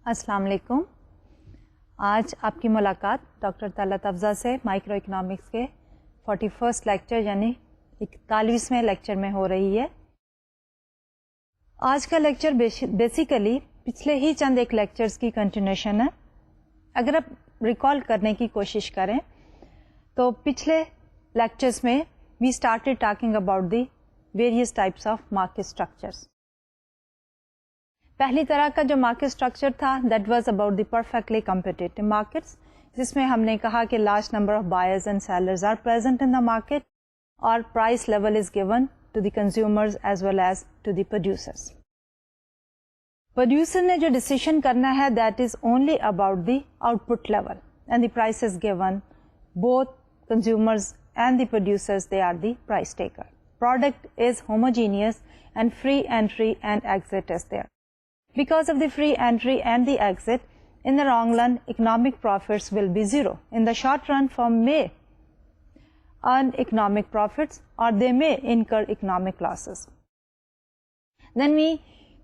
السلام علیکم. آج آپ کی ملاقات ڈاکٹر طلعت افضل سے مائکرو اکنامکس کے 41 لیکچر یعنی 41ویں لیکچر میں ہو رہی ہے. آج کا لیکچر بیسیکلی پچھلے ہی چند ایک لیکچرز کی کنٹینیوشن ہے. اگر آپ ریکال کرنے کی کوشش کریں تو پچھلے لیکچرز میں we started talking about the various types of market structures. پہلی طرح کا جو مارکیٹ اسٹرکچر تھا that was about the perfectly competitive markets, جس میں ہم نے کہا کہ large number of buyers and sellers are present in the market اور price level is given to the consumers as well as to the producers. Producer نے جو decision کرنا ہے that is only about the output level and the price is given. Both consumers and the producers they are the price taker. Product is homogeneous and free entry and exit is there. Because of the free entry and the exit, in the long run, economic profits will be zero. In the short run, firm may earn economic profits or they may incur economic losses. Then we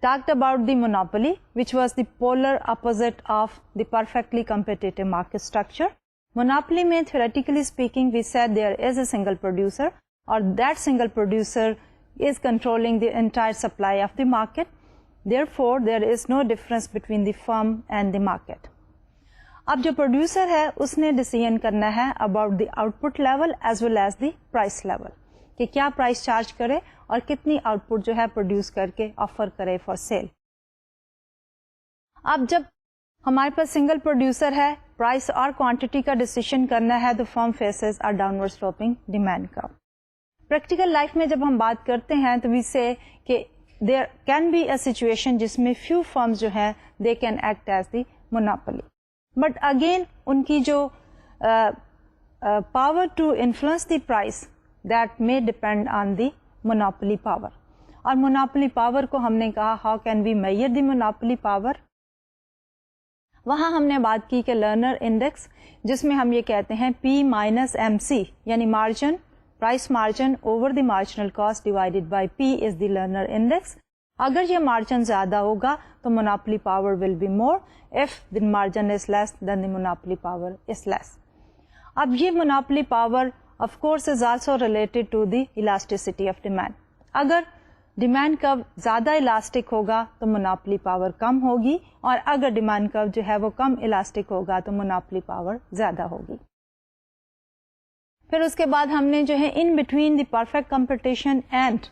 talked about the monopoly, which was the polar opposite of the perfectly competitive market structure. Monopoly mein, theoretically speaking, we said there is a single producer, or that single producer is controlling the entire supply of the market. Therefore, there is no difference between the firm and the market. اب جو producer ہے اس نے decision کرنا ہے about the output level as well as the price level, کہ کیا price charge کرے اور کتنی آؤٹ پٹ جو ہے پروڈیوس کر کے آفر کرے فار سیل. اب جب ہمارے پاس سنگل پروڈیوسر ہے، پرائس اور کوانٹٹی کا ڈیسیژن کرنا ہے تو firm faces are downward sloping demand curve. Practical life میں جب ہم بات کرتے ہیں تو وی سے کہ there can be a situation جس میں فیو فرمز جو ہیں they can act as the monopoly, but again ان کی جو power to influence the price that may depend on the monopoly power. اور مونوپولی پاور کو ہم نے کہا how can we measure the monopoly power. وہاں ہم نے بات کی کہ لرنر انڈیکس، جس میں ہم یہ کہتے ہیں پی مائنس ایم سی یعنی margin price margin over the marginal cost divided by P is the Lerner index. اگر یہ مارجن زیادہ ہوگا تو monopoly power will be more. If the margin is less than the monopoly power is less. اب یہ monopoly power of course is also related to the elasticity of demand. اگر demand curve زیادہ elastic ہوگا تو monopoly power کم ہوگی، اور اگر demand curve جو ہے وہ کم الاسٹک ہوگا تو مونوپولی پاور زیادہ ہوگی. پھر اس کے بعد ہم نے جو ہے in between the perfect competition and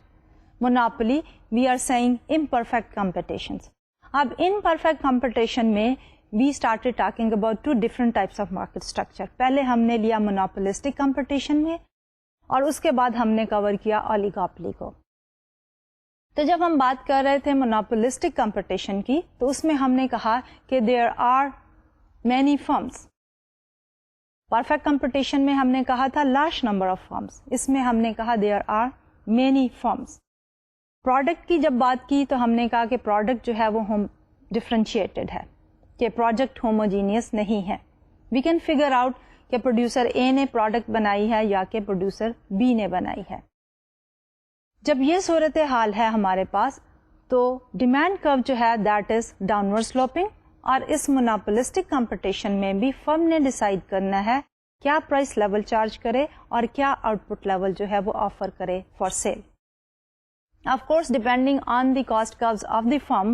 monopoly we are seeing imperfect competitions. اب ان پرفیکٹ کمپٹیشن میں we started talking about two different types of market structure. پہلے ہم نے لیا مونوپولسٹک کمپٹیشن میں، اور اس کے بعد ہم نے کور کیا اولیگوپولی کو. تو جب ہم بات کر رہے تھے مونوپولسٹک کمپٹیشن کی تو اس میں ہم نے کہا کہ there are many firms. Perfect competition میں ہم نے کہا تھا لارج نمبر آف فرمز، اس میں ہم نے کہا there are many firms. Product کی جب بات کی تو ہم نے کہا کہ پروڈکٹ جو ہے وہ ڈفرینشیٹڈ ہے، کہ پروڈکٹ ہوموجینئس نہیں ہے. وی کین فگر آؤٹ کہ پروڈیوسر اے نے پروڈکٹ بنائی ہے یا کہ پروڈیوسر بی نے بنائی ہے. جب یہ صورت حال ہے ہمارے پاس تو ڈیمانڈ کرو جو ہے دیٹ از ڈاؤنورڈ سلوپنگ، اور اس مونوپولسٹک کمپٹیشن میں بھی فرم نے ڈیسائیڈ کرنا ہے کیا پرائس لیول چارج کرے اور کیا آؤٹ پٹ لیول جو ہے وہ آفر کرے for sale. Of course depending on the cost curves of the firm,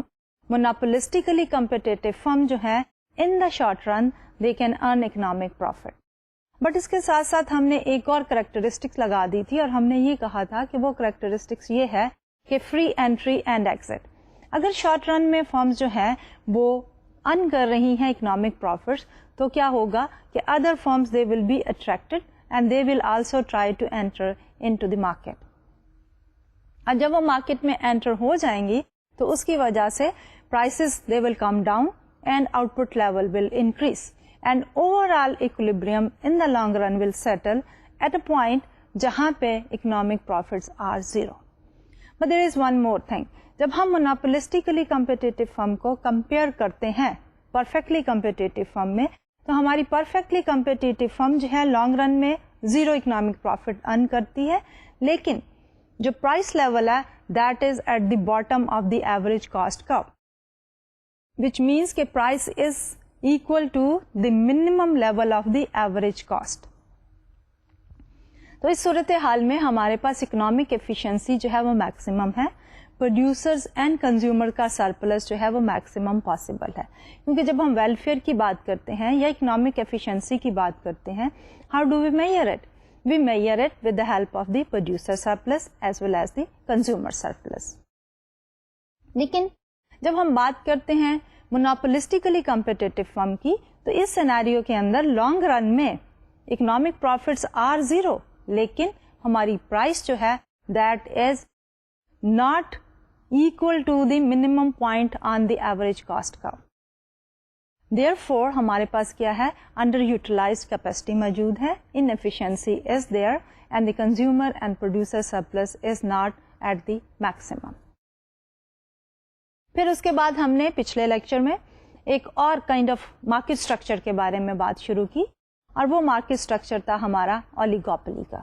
monopolistically competitive firm جو ہے in the short run they can earn economic profit. But اس کے ساتھ ساتھ ہم نے ایک اور کریکٹرسٹکس لگا دی تھی، اور ہم نے یہ کہا تھا کہ وہ کریکٹرسٹکس یہ ہے کہ فری اینٹری اینڈ ایگزٹ. اگر شارٹ رن میں فرمز جو ہیں وہ ارن کر رہی ہیں اکنامک پروفٹس تو کیا ہوگا کہ other firms they will be attracted and they will also try to enter into the market. اور جب وہ مارکیٹ میں اینٹر ہو جائیں گی تو اس کی وجہ سے prices they will come down and output level will increase and overall equilibrium in the long run will settle at a point جہاں پہ economic profits are zero. But there is one more thing. جب ہم مونوپولسٹیکلی competitive فرم کو compare کرتے ہیں perfectly competitive فرم میں تو ہماری پرفیکٹلی کمپیٹیٹو فرم جو ہے لانگ رن میں زیرو اکنامک پروفٹ ارن کرتی ہے، لیکن جو پرائس لیول ہے that is at the bottom of the average cost curve. which means کہ price is equal to the minimum level of the average cost. تو اس صورتحال میں ہمارے پاس اکنامک ایفیشنسی جو ہے وہ میکسیمم ہے, پروڈیوسرز اینڈ کنزیومر کا سرپلس جو ہے وہ میکسیمم پاسبل ہے. کیونکہ جب ہم ویلفیئر کی بات کرتے ہیں یا اکنامک ایفیشنسی کی بات کرتے ہیں, how do we measure it? We measure it with the help of the producer surplus as well as the consumer surplus. لیکن جب ہم بات کرتے ہیں مونوپولسٹیکلی کمپیٹیٹو فرم کی, تو اس سینیریو کے اندر لانگ رن میں اکنامک پروفٹس آر زیرو, لیکن ہماری پرائس جو ہے that is not equal to the minimum point on the average cost curve. Therefore ہمارے پاس کیا ہے, انڈر یوٹیلائزڈ کیپیسٹی موجود ہے, inefficiency is there and the consumer and producer surplus is not at the maximum. پھر اس کے بعد ہم نے پچھلے لیکچر میں ایک اور کائنڈ آف مارکیٹ اسٹرکچر کے بارے میں بات شروع کی, اور وہ مارکیٹ اسٹرکچر تھا ہمارا اولیگوپلی کا.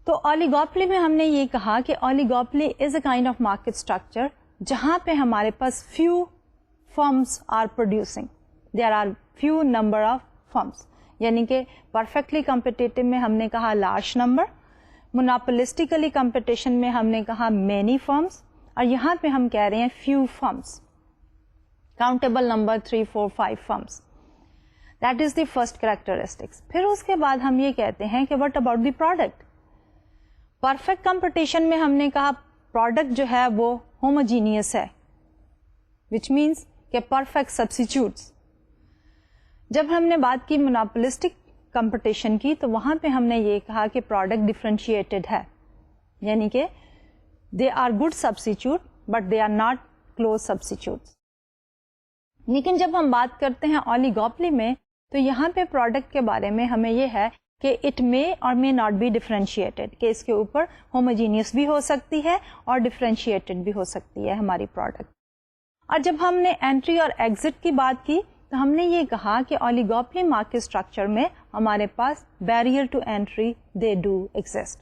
تو اولیگوپلی میں ہم نے یہ کہا کہ oligopoly is a kind of market structure جہاں پہ ہمارے پاس few firms are producing, there are few number of firms, یعنی کہ پرفیکٹلی کمپیٹیٹو میں ہم نے کہا لارج نمبر, مونوپولسٹیکلی کمپٹیشن میں ہم نے کہا مینی فرمس, اور یہاں پہ ہم کہہ رہے ہیں few firms, countable number 3, 4, 5 firms. That is the first characteristics. پھر اس کے بعد ہم یہ کہتے ہیں کہ what about the product. Perfect competition میں ہم نے کہا پروڈکٹ جو ہے وہ ہوموجینئس ہے, وچ مینس کہ پرفیکٹ سبسٹیچیوٹس. جب ہم نے بات کی مونوپولسٹک کمپٹیشن کی, تو وہاں پہ ہم نے یہ کہا کہ پروڈکٹ ڈفرینشیٹڈ ہے, یعنی کہ they are good substitute but they are not close substitutes. لیکن جب ہم بات کرتے ہیں اولیگوپلی میں, تو یہاں پہ پروڈکٹ کے بارے میں ہمیں یہ ہے کہ اٹ مے اور مے ناٹ بی ڈفرینشیٹڈ, کہ اس کے اوپر ہوموجینئس بھی ہو سکتی ہے اور ڈفرینشیٹڈ بھی ہو سکتی ہے ہماری پروڈکٹ. اور جب ہم نے انٹری اور ایگزٹ کی بات کی, تو ہم نے یہ کہا کہ اولیگوپلی مارکیٹ اسٹرکچر میں ہمارے پاس barrier to entry they do exist.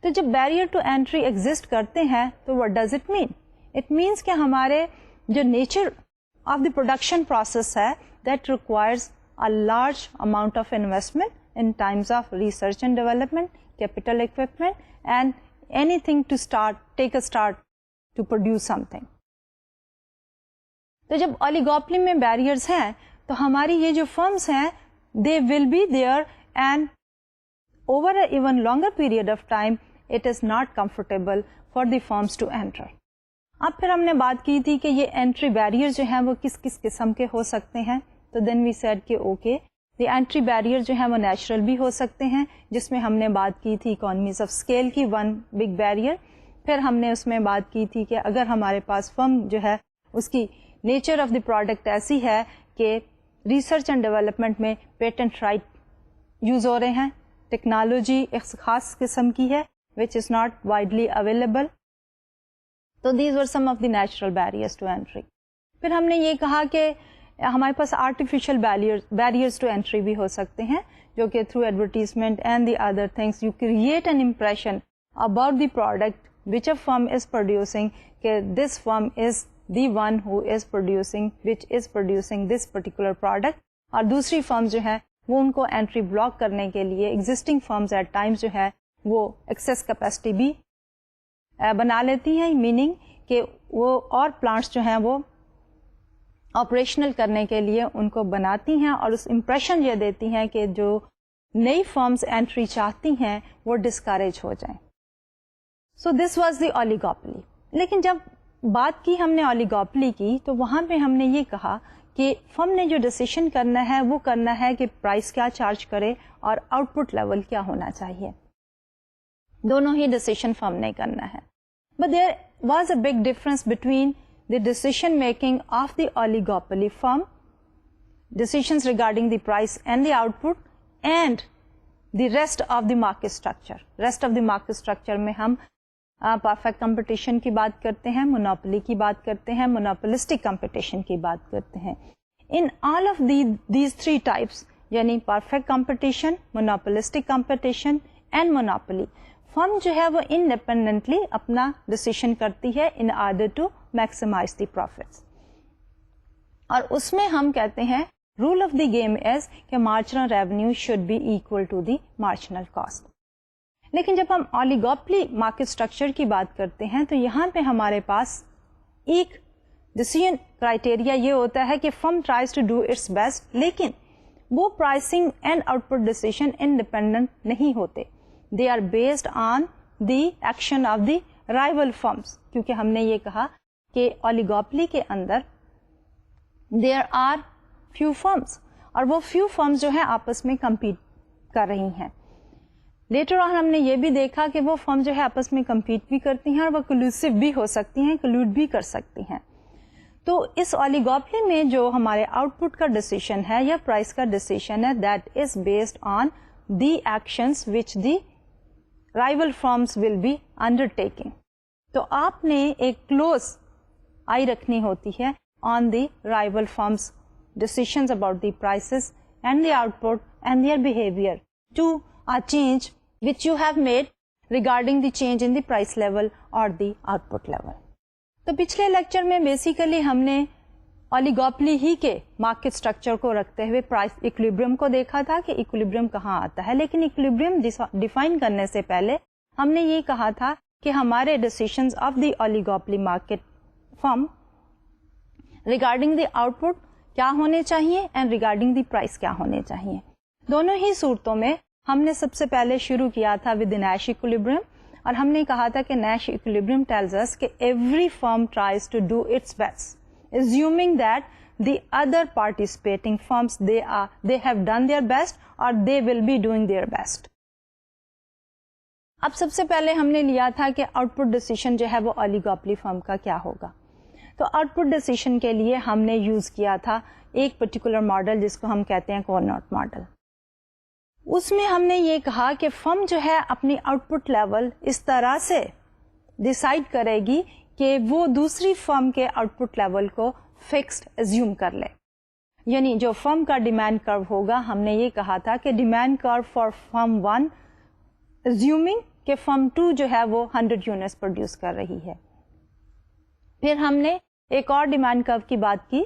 تو جب بیریئر ٹو انٹری ایگزسٹ کرتے ہیں تو what does it mean? It means کہ ہمارے جو nature of the production process ہے that requires a large amount of investment in times of research and development, capital equipment and anything to take a start to produce something. تو جب اولیگوپلی میں barriers ہیں, تو ہماری یہ جو فرمز ہیں they will be there and over a even longer period of time it is not comfortable for the firms to enter. اب پھر ہم نے بات کی تھی کہ یہ انٹری بیریئر جو ہیں وہ کس کس قسم کے ہو سکتے ہیں. تو دین وی سیڈ کہ اوکے دی انٹری بیریئر جو ہیں وہ نیچرل بھی ہو سکتے ہیں, جس میں ہم نے بات کی تھی اکانومیز آف اسکیل کی ون بگ بیریئر. پھر ہم نے اس میں بات کی تھی کہ اگر ہمارے پاس فرم جو ہے اس کی نیچر آف دی پروڈکٹ ایسی ہے کہ ریسرچ اینڈ ڈیولپمنٹ میں پیٹنٹ رائٹ یوز ہو رہے ہیں, ٹیکنالوجی ایک خاص قسم کی ہے which is not widely available. تو these were some of the natural barriers to entry. پھر ہم نے یہ کہا کہ ہمارے پاس artificial barriers to entry بھی ہو سکتے ہیں, جو کہ through advertisement and the other things you create an impression about the product which a firm is producing, کہ this firm is the one who is producing this particular product. اور دوسری firms جو ہیں وہ ان کو entry block کرنے کے لیے existing firms at times جو ہے وہ ایکسیس کیپیسٹی بھی بنا لیتی ہیں, میننگ کہ وہ اور پلانٹس جو ہیں وہ آپریشنل کرنے کے لیے ان کو بناتی ہیں, اور اس امپریشن یہ دیتی ہیں کہ جو نئی فرمز انٹری چاہتی ہیں وہ ڈسکریج ہو جائیں. سو دس واز دی اولیگوپلی. لیکن جب بات کی ہم نے اولیگوپلی کی, تو وہاں پہ ہم نے یہ کہا کہ فرم نے جو ڈیسیشن کرنا ہے وہ کرنا ہے کہ پرائس کیا چارج کرے اور آؤٹ پٹ لیول کیا ہونا چاہیے. دونوں ہی ڈیسیشن فرم نے کرنا ہے. But there was a big difference between the decision making of the oligopoly firm, decisions regarding the price and the output, and the rest of the market structure. Rest of the market structure میں ہم perfect competition کی بات کرتے ہیں, monopoly کی بات کرتے ہیں, مونوپولسٹک کمپٹیشن کی بات کرتے ہیں. In all of these three types, یعنی perfect competition, monopolistic competition and monopoly, firm جو ہے وہ انڈیپینڈنٹلی اپنا ڈیسیشن کرتی ہے in order to maximize the profits. اور اس میں ہم کہتے ہیں rule of the game is کہ marginal revenue should be equal to the marginal cost. لیکن جب ہم اولیگوپلی مارکیٹ اسٹرکچر کی بات کرتے ہیں تو یہاں پہ ہمارے پاس ایک ڈیسیژن کرائٹیریا یہ ہوتا ہے کہ firm tries to do its best, لیکن وہ pricing and output decision independent نہیں ہوتے. They are based on the action of the rival firms, کیونکہ ہم نے یہ کہا کہ اولیگوپلی کے اندر دیر آر فیو فرمس, اور وہ فیو فرمس جو ہیں آپس میں کمپیٹ کر رہی ہیں. لیٹر آن ہم نے یہ بھی دیکھا کہ وہ فرم جو ہے آپس میں کمپیٹ بھی کرتی ہیں اور وہ کلوسیو بھی ہو سکتی ہیں, کلوڈ بھی کر سکتی ہیں. تو اس اولیگوپلی میں جو ہمارے آؤٹ پٹ کا ڈیسیژن ہے یا پرائس کا ڈیسیژن ہے, that is based on the actions which the rival firms will be undertaking. تو آپ نے ایک کلوز آئی رکھنی ہوتی ہے on the rival firms decisions about the prices and the output and their behavior to a change which you have made regarding the change in the price level or the output level. تو پچھلے lecture میں basically ہم نے اولیگوپلی ہی کے market structure کو رکھتے ہوئے price equilibrium کو دیکھا تھا کہ ایکولیبریم کہاں آتا ہے. لیکن ایکولیبریم ڈیفائن کرنے سے پہلے ہم نے یہ کہا تھا کہ ہمارے decisions of the oligopoly market firm regarding the output کیا ہونے چاہیے اینڈ ریگارڈنگ دی پرائس کیا ہونے چاہیے. دونوں ہی صورتوں میں ہم نے سب سے پہلے شروع کیا تھا ود نیش ایکولیبریم, اور ہم نے کہا تھا کہ نیش ایکولیبریم ٹیلز اس کہ every firm tries to do its best assuming that the other participating firms they have done their best or they will be doing their best. اب سب سے پہلے ہم نے لیا تھا کہ آؤٹ پٹ ڈیسیژن جو ہے وہ اولیگوپلی فرم کا کیا ہوگا. تو آؤٹ پٹ ڈیسیژن کے لیے ہم نے یوز کیا تھا ایک پرٹیکولر ماڈل جس کو ہم کہتے ہیں کارنوٹ ماڈل. اس میں ہم نے یہ کہا کہ فرم جو ہے اپنی آؤٹ پٹ لیول اس طرح سے ڈیسائیڈ کرے گی کہ وہ دوسری فرم کے آؤٹ پٹ لیول کو فکسڈ ایزیوم کر لے. یعنی جو فرم کا ڈیمانڈ کرو ہوگا, ہم نے یہ کہا تھا کہ demand curve for firm 1 assuming کہ فرم 2 جو ہے وہ 100 یونٹس پروڈیوس کر رہی ہے. پھر ہم نے ایک اور ڈیمانڈ کرو کی بات کی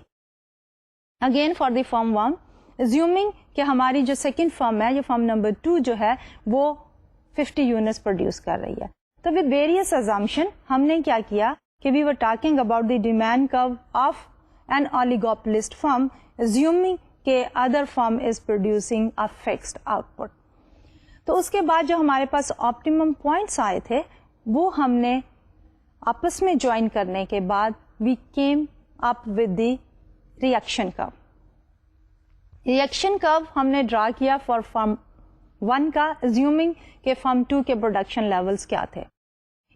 again for the firm 1 assuming کہ ہماری جو سیکنڈ فرم ہے, جو فرم نمبر 2 جو ہے وہ 50 یونٹس پروڈیوس کر رہی ہے. تو ود ویریس assumption ہم نے کیا کیا کہ we were talking about the demand curve of an oligopolist firm assuming کہ other firm is producing a fixed output. تو اس کے بعد جو ہمارے پاس آپٹیمم پوائنٹس آئے تھے وہ ہم نے آپس میں جوائن کرنے کے بعد we came up with the reaction curve. Reaction curve ہم نے ڈرا کیا فار فرم 1 کا ایزیومنگ کہ فرم 2 کے پروڈکشن لیولز کیا تھے.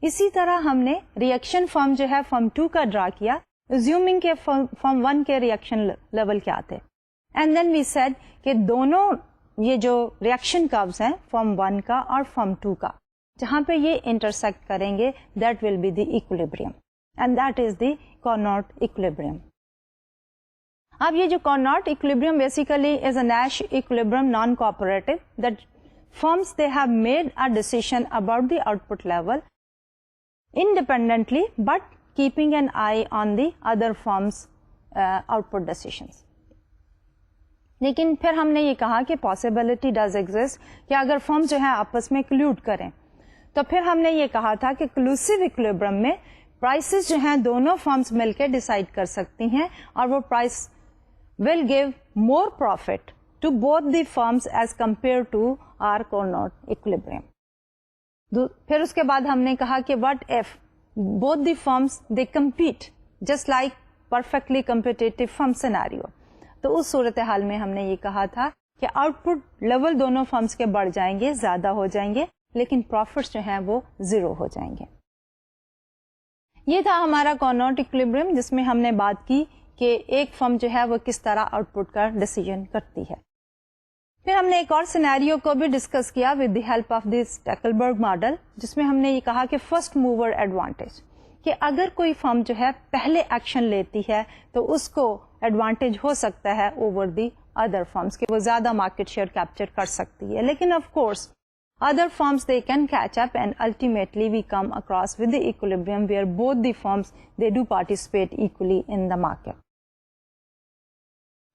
اسی طرح ہم نے ریئیکشن فرم جو ہے فرم 2 کا ڈرا کیا ایزیومنگ کہ فرم 1 کے ریئیکشن لیول کیا تھے. اینڈ دین وی سیڈ کہ دونوں یہ جو ریئیکشن کروز ہیں فرم 1 کا اور فرم 2 کا, جہاں پہ یہ انٹرسیکٹ کریں گے that will be the equilibrium and that is the Cournot equilibrium. اب یہ جو Cournot equilibrium basically is a Nash equilibrium non cooperative that firms they have made a decision about the output level independently but keeping an eye on the other firms output decisions. لیکن پھر ہم نے یہ کہا کہ possibility does exist کہ اگر firms جو ہیں آپس میں کلیوڈ کریں تو پھر ہم نے یہ کہا تھا کہ کلوسیو ایکولیبریم میں پرائسز جو ہیں دونوں فرمز مل کے ڈیسائیڈ کر سکتی ہیں اور وہ price will give more profit to both the firms as compared to our Carnot equilibrium. پھر اس کے بعد ہم نے کہا کہ what if both the firms they compete just like perfectly competitive firm scenario. تو اس صورتحال میں ہم نے یہ کہا تھا کہ آؤٹ پٹ لیول دونوں فرمز کے بڑھ جائیں گے, زیادہ ہو جائیں گے, لیکن پروفٹس جو ہیں وہ 0 ہو جائیں گے. یہ تھا ہمارا Carnot equilibrium جس میں ہم نے بات کی کہ ایک فرم جو ہے وہ کس طرح آؤٹ پٹ کا ڈیسیژن کرتی ہے. پھر ہم نے ایک اور سینیریو کو بھی ڈسکس کیا with the help of this Stackelberg model جس میں ہم نے یہ کہا کہ فرسٹ موور ایڈوانٹیج, کہ اگر کوئی فرم جو ہے پہلے ایکشن لیتی ہے تو اس کو ایڈوانٹیج ہو سکتا ہے اوور دی ادر فرمس کہ وہ زیادہ مارکیٹ شیئر کیپچر کر سکتی ہے. لیکن of course other firms they can catch up and ultimately we come across with the equilibrium where both the firms they do participate equally in the market.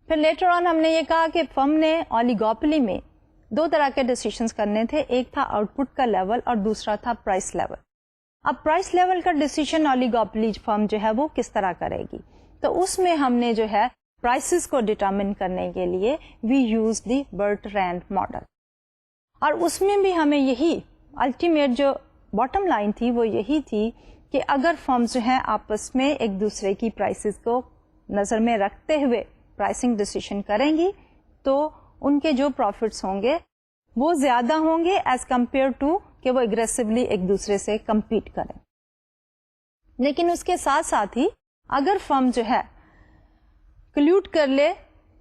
پھر later on ہم نے یہ کہا کہ فرم نے اولیگوپلی میں دو طرح کے ڈیسیشنز کرنے تھے, ایک تھا آؤٹ پٹ کا لیول اور دوسرا تھا پرائس لیول. اب پرائس لیول کا ڈیسیشن اولیگوپلی فرم جو ہے وہ کس طرح کرے گی, تو اس میں ہم نے جو ہے پرائسز کو ڈٹرمن کرنے کے لیے we use the Bertrand model, اور اس میں بھی ہمیں یہی الٹیمیٹ جو باٹم لائن تھی وہ یہی تھی کہ اگر فرمز جو ہیں آپس میں ایک دوسرے کی پرائسز کو نظر میں رکھتے ہوئے پرائسنگ ڈیسیشن کریں گی تو ان کے جو پروفٹس ہوں گے وہ زیادہ ہوں گے ایز کمپیئر ٹو کہ وہ اگریسولی ایک دوسرے سے کمپیٹ کریں. لیکن اس کے ساتھ ساتھ ہی اگر فرم جو ہے کلیوڈ کر لے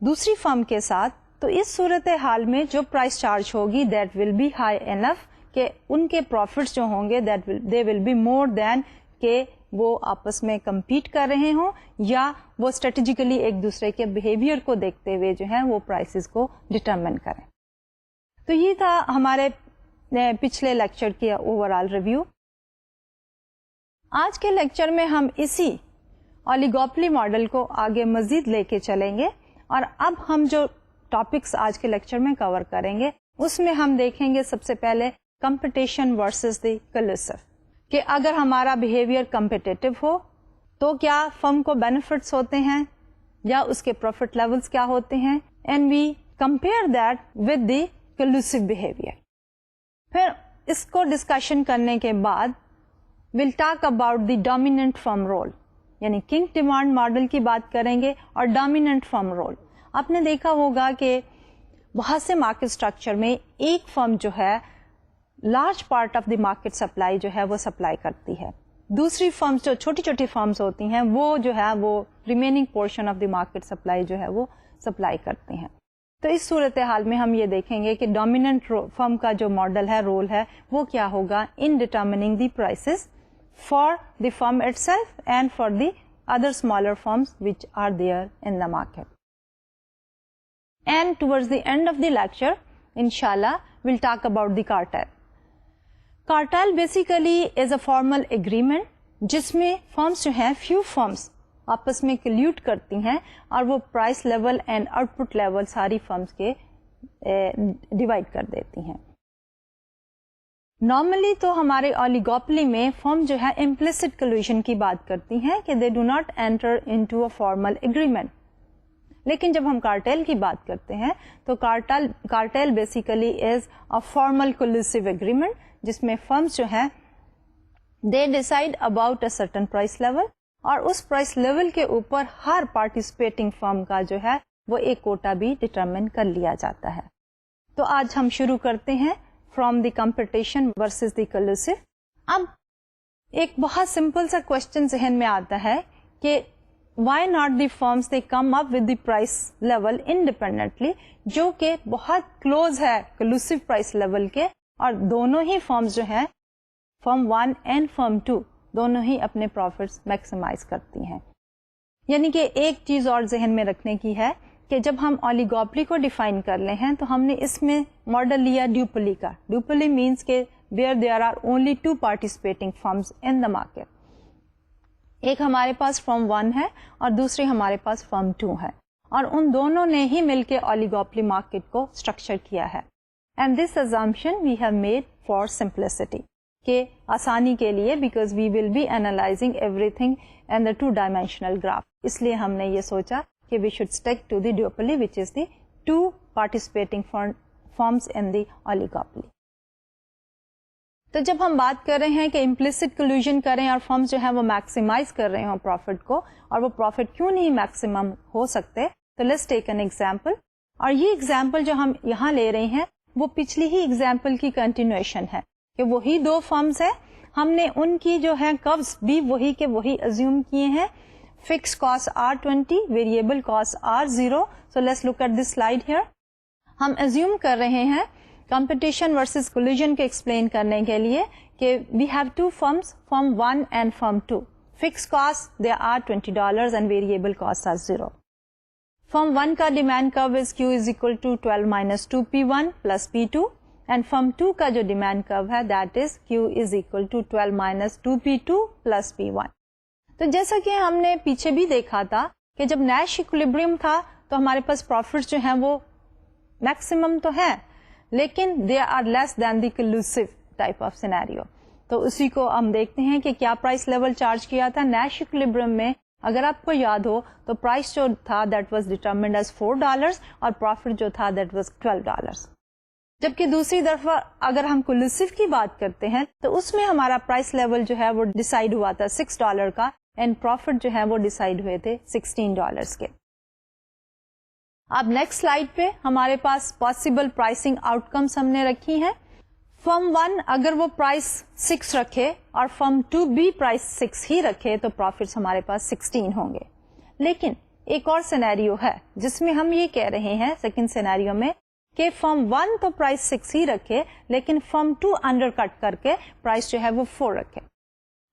دوسری فرم کے ساتھ تو اس صورت حال میں جو پرائس چارج ہوگی دیٹ ول بی ہائی انف کہ ان کے پروفٹس جو ہوں گے دے ول بی مور دین کہ وہ آپس میں کمپیٹ کر رہے ہوں یا وہ اسٹریٹجیکلی ایک دوسرے کے بیہیویئر کو دیکھتے ہوئے جو ہے وہ پرائسز کو ڈٹرمن کریں. تو یہ تھا ہمارے پچھلے لیکچر کی اوور آل ریویو. آج کے لیکچر میں ہم اسی اولیگوپلی ماڈل کو آگے مزید لے کے چلیں گے, اور اب ہم جو ٹاپکس آج کے لیکچر میں کور کریں گے اس میں ہم دیکھیں گے سب سے پہلے کمپٹیشن ورسز دی کلوسیو, کہ اگر ہمارا بیہیویئر کمپیٹیٹو ہو تو کیا فرم کو بینیفٹس ہوتے ہیں یا اس کے پروفٹ لیولز کیا ہوتے ہیں, and we compare that with the collusive behaviour. پھر اس کو ڈسکشن کرنے کے بعد we'll talk about the dominant firm role, یعنی کنگ ڈیمانڈ ماڈل کی بات کریں گے اور ڈومیننٹ فرم رول. آپ نے دیکھا ہوگا کہ بہت سے مارکیٹ اسٹرکچر میں ایک فرم جو ہے large part of the market supply جو ہے وہ سپلائی کرتی ہے, دوسری فرمز جو چھوٹی چھوٹی فرمز ہوتی ہیں وہ جو ہے وہ remaining portion of the market supply جو ہے وہ سپلائی کرتی ہیں. تو اس صورتحال میں ہم یہ دیکھیں گے کہ ڈومیننٹ فرم کا جو ماڈل ہے, رول ہے, وہ کیا ہوگا in determining the prices for the firm itself and for the other smaller firms which are there in the market. And towards the end of the lecture انشاءاللہ we'll talk about the cartel. Cartel basically is a formal agreement جس میں firms جو ہیں few firms آپس میں کلیوٹ کرتی ہیں اور وہ price level and output level ساری فرمز کے ڈیوائڈ کر دیتی ہیں. نارملی تو ہمارے اولیگوپلی میں فرم جو ہے امپلیسٹ کلیوژن کی بات کرتی ہیں کہ they do not enter into a formal agreement, لیکن جب ہم کارٹیل کی بات کرتے ہیں تو cartel basically is a formal collusive agreement جس میں فرمز جو ہیں they decide about a certain price level اور اس پرائس لیول کے اوپر ہر پارٹیسپیٹنگ فرم کا جو ہے وہ ایک کوٹا بھی ڈٹرمن کر لیا جاتا ہے. تو آج ہم شروع کرتے ہیں from the competition versus the collusive. اب ایک بہت سمپل سا کوشچن ذہن میں آتا ہے کہ why not the firms they come up with the price level independently, جو کہ بہت کلوز ہے کلیوسیو پرائس لیول کے, اور دونوں ہی فرمز جو ہیں فرم 1 اینڈ فرم 2 دونوں ہی اپنے پروفٹس میکسیمائز کرتی ہیں. یعنی کہ ایک چیز اور ذہن میں رکھنے کی ہے کہ جب ہم اولیگوپلی کو ڈیفائن کر لے ہیں تو ہم نے اس میں ماڈل لیا ڈیوپلی کا. ڈیوپلی مینس کہ where there are only 2 participating firms in the market. ایک ہمارے پاس فرم 1 ہے اور دوسری ہمارے پاس فرم 2 ہے, اور ان دونوں نے ہی مل کے اولیگوپلی مارکیٹ کو اسٹرکچر کیا ہے. And this assumption we have made for simplicity, کہ آسانی کے لیے because we will be analysing everything and the 2 dimensional graph. اس لیے ہم نے یہ سوچا کہ we should stick to the duopoly which is the 2 participating firms in the oligopoly. تو جب ہم بات کر رہے ہیں کہ امپلیسٹ کلیوژن کریں اور فرمز جو ہیں وہ میکسیمائز کر رہے ہوں پروفٹ کو, اور وہ پروفٹ کیوں نہیں میکسیمم ہو سکتے, تو لیٹس ٹیک این ایگزامپل. اور یہ ایگزامپل جو ہم یہاں لے رہے ہیں وہ پچھلی ہی ایگزامپل کی کنٹینویشن ہے کہ وہی 2 فرمز ہیں, ہم نے ان کی جو ہے کروز بھی وہی کے وہی ازیوم کیے ہیں. Fix cost R20, variable cost R0. So let's look at this slide here. ہم ازیوم کر رہے ہیں کمپٹیشن ورسز کلیوژن کو ایکسپلین کرنے کے لیے کہ we have 2 firms, firm 1 and firm 2. Fix cost they are $20 and variable cost are 0. Firm 1 کا demand curve is Q is equal to 12 minus 2P1 plus P2, and firm 2 کا جو demand curve ہے that is Q is equal to 12 minus 2P2 plus P1. تو جیسا کہ ہم نے پیچھے بھی دیکھا تھا کہ جب نیش ایکولیبریم تھا تو ہمارے پاس پروفٹ جو ہیں وہ میکسیمم تو ہے لیکن they are less than the collusive type of scenario. تو اسی کو ہم دیکھتے ہیں کہ کیا پرائس لیول چارج کیا تھا نیش ایکویلبریم میں. اگر آپ کو یاد ہو تو پرائس جو تھا دیٹ واز ڈیٹرمنڈ ایز $4 اور پروفٹ جو تھا دیٹ واز $12. جبکہ دوسری طرف اگر ہم کلوسیو کی بات کرتے ہیں تو اس میں ہمارا پرائس لیول جو ہے وہ ڈیسائیڈ ہوا تھا $6 کا اینڈ پروفٹ جو ہے وہ ڈیسائیڈ ہوئے تھے $16 کے. اب نیکسٹ سلائڈ پہ ہمارے پاس پاسبل پرائسنگ آؤٹ کمس ہم نے رکھی ہیں. فرم 1 اگر وہ پرائس 6 رکھے اور فرم 2 بھی پرائس 6 ہی رکھے تو پروفٹس ہمارے پاس 16 ہوں گے. لیکن ایک اور سینیریو ہے جس میں ہم یہ کہہ رہے ہیں سیکنڈ سینیریو میں کہ فرم 1 تو پرائس 6 ہی رکھے لیکن فرم 2 انڈر کٹ کر کے پرائس جو ہے وہ 4 رکھے.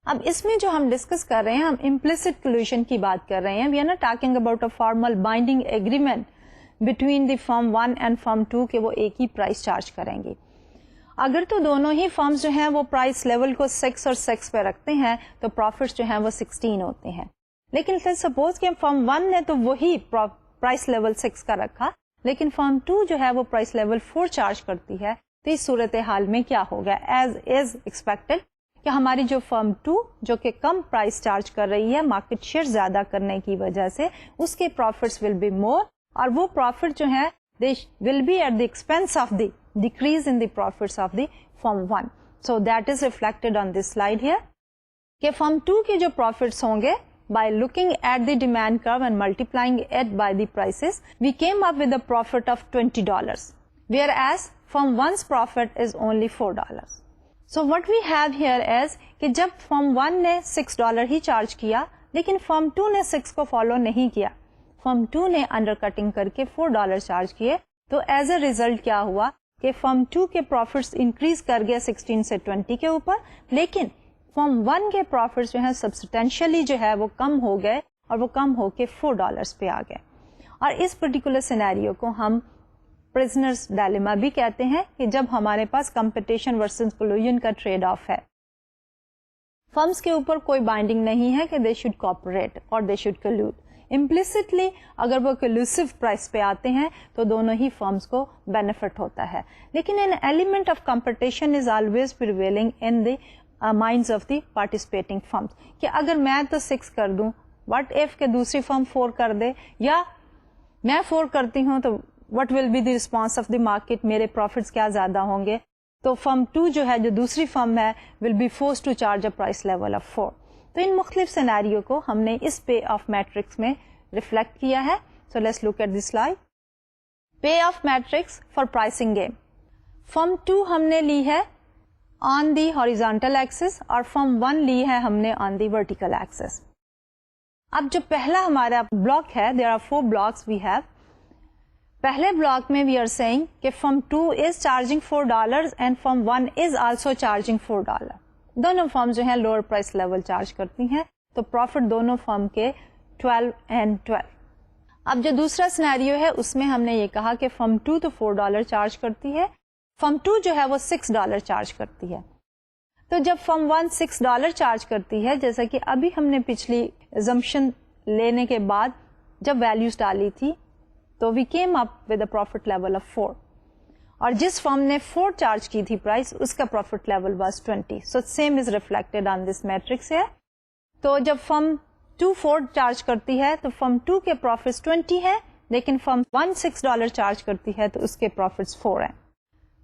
اب اس میں جو ہم ڈسکس کر رہے ہیں ہم امپلیسٹ کلوژن کی بات کر رہے ہیں. We are not talking about a formal binding agreement between the firm 1 and firm 2 کہ وہ ایک ہی پرائس چارج کریں گی. اگر تو دونوں ہی فرمز جو ہیں وہ پرائس لیول کو 6 اور 6 پہ رکھتے ہیں تو پروفٹس جو ہیں وہ 16 ہوتے ہیں. لیکن سپوز کہ فرم 1 نے تو وہی پرائس لیول 6 کا رکھا لیکن فرم 2 جو ہے وہ پرائس لیول 4 چارج کرتی ہے تو اس صورتحال میں کیا ہوگا ایز ایکسپیکٹڈ کہ ہماری جو فرم 2 جو کہ کم پرائس چارج کر رہی ہے مارکیٹ شیئر زیادہ کرنے کی وجہ سے اس کے پروفٹس ول بی مور اور وہ پروفٹ جو ہے they will be at the expense of the decrease in the profits of the firm 1. So that is reflected on this slide here. کہ firm 2 کے جو profits ہوں گے by looking at the demand curve and multiplying it by the prices, we came up with a profit of $20, whereas firm 1's profit is only $4. So what we have here is کہ جب firm 1 نے $6 ہی charge کیا لیکن firm 2 نے 6 کو follow نہیں کیا, فرم 2 نے انڈر کٹنگ کر کے $4 چارج کیے تو ایز اے ریزلٹ کیا ہوا کہ فرم 2 کے پروفٹس انکریز کر گئے 16 سے 20 کے اوپر لیکن فرم 1 کے پروفٹس جو ہے سبسٹینشیلی جو ہے وہ کم ہو گئے اور وہ کم ہو کے $4 پہ آ گئے. اور اس پرٹیکولر سینیریو کو ہم پرزنرز ڈائلیما بھی کہتے ہیں کہ جب ہمارے پاس کمپٹیشن ورسز کلوژن کا ٹریڈ آف ہے. فرمز کے اوپر کوئی بائنڈنگ نہیں ہے کہ دے شوڈ کوآپریٹ اور دے شوڈ کلوڈ. امپلیسٹلی اگر وہ کلوسیو پرائس پہ آتے ہیں تو دونوں ہی فرمز کو بینیفٹ ہوتا ہے لیکن an element of competition is always prevailing in the minds of the participating firms کہ اگر میں تو 6 کر دوں what if کہ دوسری فرم 4 کر دے یا میں 4 کرتی ہوں تو what will be the response of the market میرے profits کیا زیادہ ہوں گے تو فرم 2 جو ہے جو دوسری فرم ہے will be forced to charge a price level of 4. تو ان مختلف سینیریو کو ہم نے اس پے آف میٹرکس میں ریفلیکٹ کیا ہے. So let's look at this slide. Payoff matrix for pricing game. Firm 2 ہم نے لی ہے آن دی ہاریزونٹل ایکسس اور فرم 1 لی ہے ہم نے آن دی ورٹیکل ایکسس. اب جو پہلا ہمارا بلاک ہے there are 4 blocks we have. پہلے بلاک میں وی آر سیئنگ کہ firm 2 is charging $4 and firm 1 is also charging $4. دونوں فرم جو ہیں لوور پرائس لیول چارج کرتی ہیں تو پروفٹ دونوں فرم کے 12 اینڈ 12. اب جو دوسرا سینیریو ہے اس میں ہم نے یہ کہا کہ فرم 2 تو $4 چارج کرتی ہے فرم 2 جو ہے وہ $6 چارج کرتی ہے. تو جب فرم 1 $6 چارج کرتی ہے جیسا کہ ابھی ہم نے پچھلی ایزمپشن لینے کے بعد جب ویلیوز ڈالی تھی تو we came up with a profit level of 4 اور جس فرم نے 4 چارج کی تھی پرائس اس کا profit level was 20. So same is reflected on this matrix ہے. تو جب فرم 2 4 چارج کرتی ہے تو فرم 2 کے پروفٹس 20 ہے لیکن فرم 1 $6 چارج کرتی ہے تو اس کے پروفٹس 4 ہیں.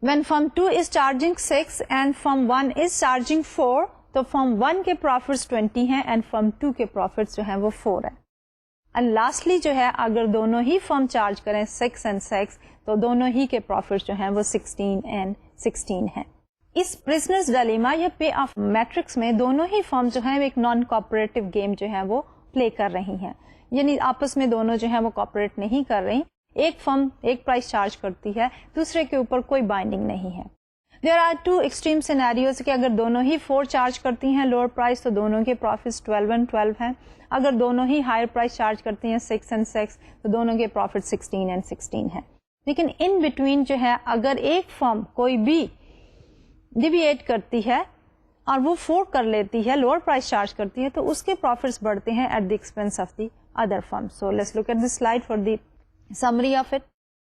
When firm 2 is charging 6 and firm 1 is charging 4 تو فرم 1 کے پروفٹس 20 ہیں اینڈ فرم 2 کے پروفٹس جو ہیں وہ 4 ہیں. اینڈ لاسٹلی جو ہے اگر دونوں ہی فرم چارج کریں 6 اینڈ 6 تو دونوں ہی کے پروفٹس جو ہیں وہ 16 اینڈ 16 ہیں. اس پرزنرز ڈائلیما یا پے آف میٹرکس میں دونوں ہی فرم جو ہیں ایک نان کوآپریٹو گیم جو ہے وہ پلے کر رہی ہیں یعنی آپس میں دونوں جو ہیں وہ کوآپریٹ نہیں کر رہی. ایک فرم ایک پرائس چارج کرتی ہے دوسرے کے اوپر کوئی بائنڈنگ نہیں ہے. دیر آر 2 ایکسٹریم سینیریوز کہ اگر دونوں ہی 4 چارج کرتی ہیں لوور پرائس تو دونوں کے پروفٹس 12 اینڈ 12 ہیں. اگر دونوں ہی ہائر پرائس چارج کرتی ہیں 6 اینڈ 6 تو دونوں کے پروفٹ 16 اینڈ 16 ہیں. لیکن ان بٹوین جو ہے اگر ایک فرم کوئی بھی ڈیویٹ کرتی ہے اور وہ 4 کر لیتی ہے لوور پرائس چارج کرتی ہے تو اس کے پروفٹس بڑھتے ہیں at the expense of the other firm. So let's look at the slide for the Summary of it: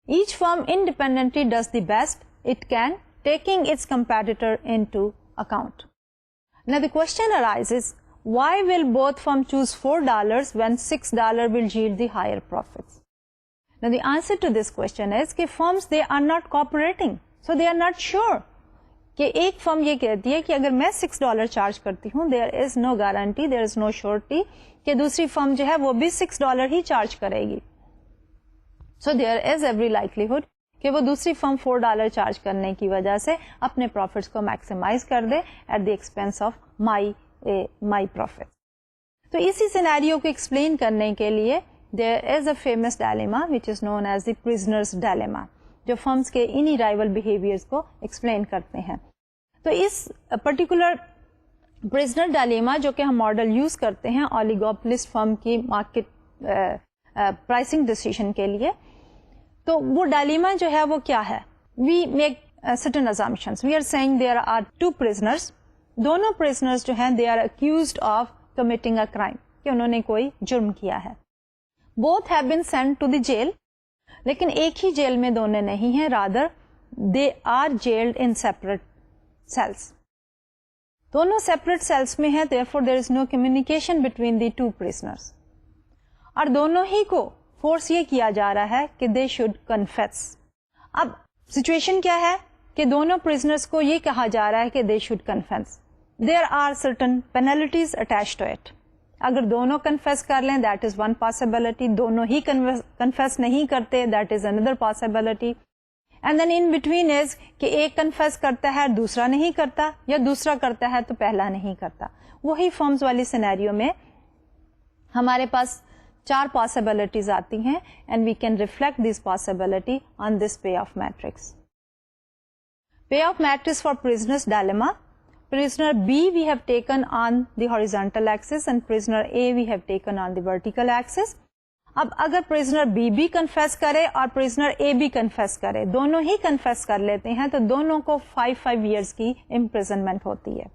each firm independently does the best it can, taking its competitor into account. Now the question arises, why will both firms choose $4 when $6 will yield the higher profits? Now the answer to this question is کہ firms they are not cooperating, so they are not sure. کہ ایک فرم یہ کہتی ہے کہ اگر میں $6 charge کرتی ہوں, there is no guarantee, there is no surety کہ دوسری فرم جو ہے وہ بھی $6 ہی چارج کرے گی. So there is every likelihood کہ وہ دوسری فرم $4 چارج کرنے کی وجہ سے اپنے پروفٹس کو میکسیمائز کر they at the expense of my profit. تو اسی سینیریو کو ایکسپلین کرنے کے لیے there is a famous dilemma which is known as the prisoner's dilemma, جو فرمز کے انہی رائیول بیہیویئرز کو ایکسپلین کرتے ہیں. تو اس پرٹیکولر پرزنر ڈائلیما جو کہ ہم ماڈل یوز کرتے ہیں اولیگوپولسٹ فرم کی مارکیٹ پرائسنگ ڈیسیژن کے لیے, تو وہ ڈائلیما جو ہے وہ کیا ہے؟ We make certain assumptions. We are saying there are two prisoners. دونوں prisoners جو ہیں they are accused of committing a crime, کہ انہوں نے کوئی جرم کیا ہے. Both have been sent to the jail, لیکن ایک ہی جیل میں دونوں نہیں ہیں, rather they are jailed in separate cells. دونوں separate cells میں ہیں, therefore there is no communication between the two prisoners. اور دونوں ہی کو فورس یہ کیا جا رہا ہے کہ they should confess. اب سچویشن کیا ہے کہ دونوں پرزنرز کو یہ کہا جا رہا ہے کہ they should confess. There are certain penalties attached to it. اگر دونوں کنفیس کر لیں that is one possibility, دونوں ہی کنفیس نہیں کرتے that is another possibility, and then in between is کہ ایک کنفیس کرتا ہے دوسرا نہیں کرتا, یا دوسرا کرتا ہے تو پہلا نہیں کرتا. وہی فارمز والی سینیریو میں ہمارے پاس 4 possibilities آتی ہیں and we can reflect this possibility on this payoff matrix. Payoff matrix for prisoner's dilemma. Prisoner B we have taken on the horizontal axis and prisoner A we have taken on the vertical axis. اب اگر prisoner B بھی confess کرے اور prisoner A بھی confess کرے, دونوں ہی confess کر لیتے ہیں, تو دونوں کو 5 years کی imprisonment ہوتی ہے.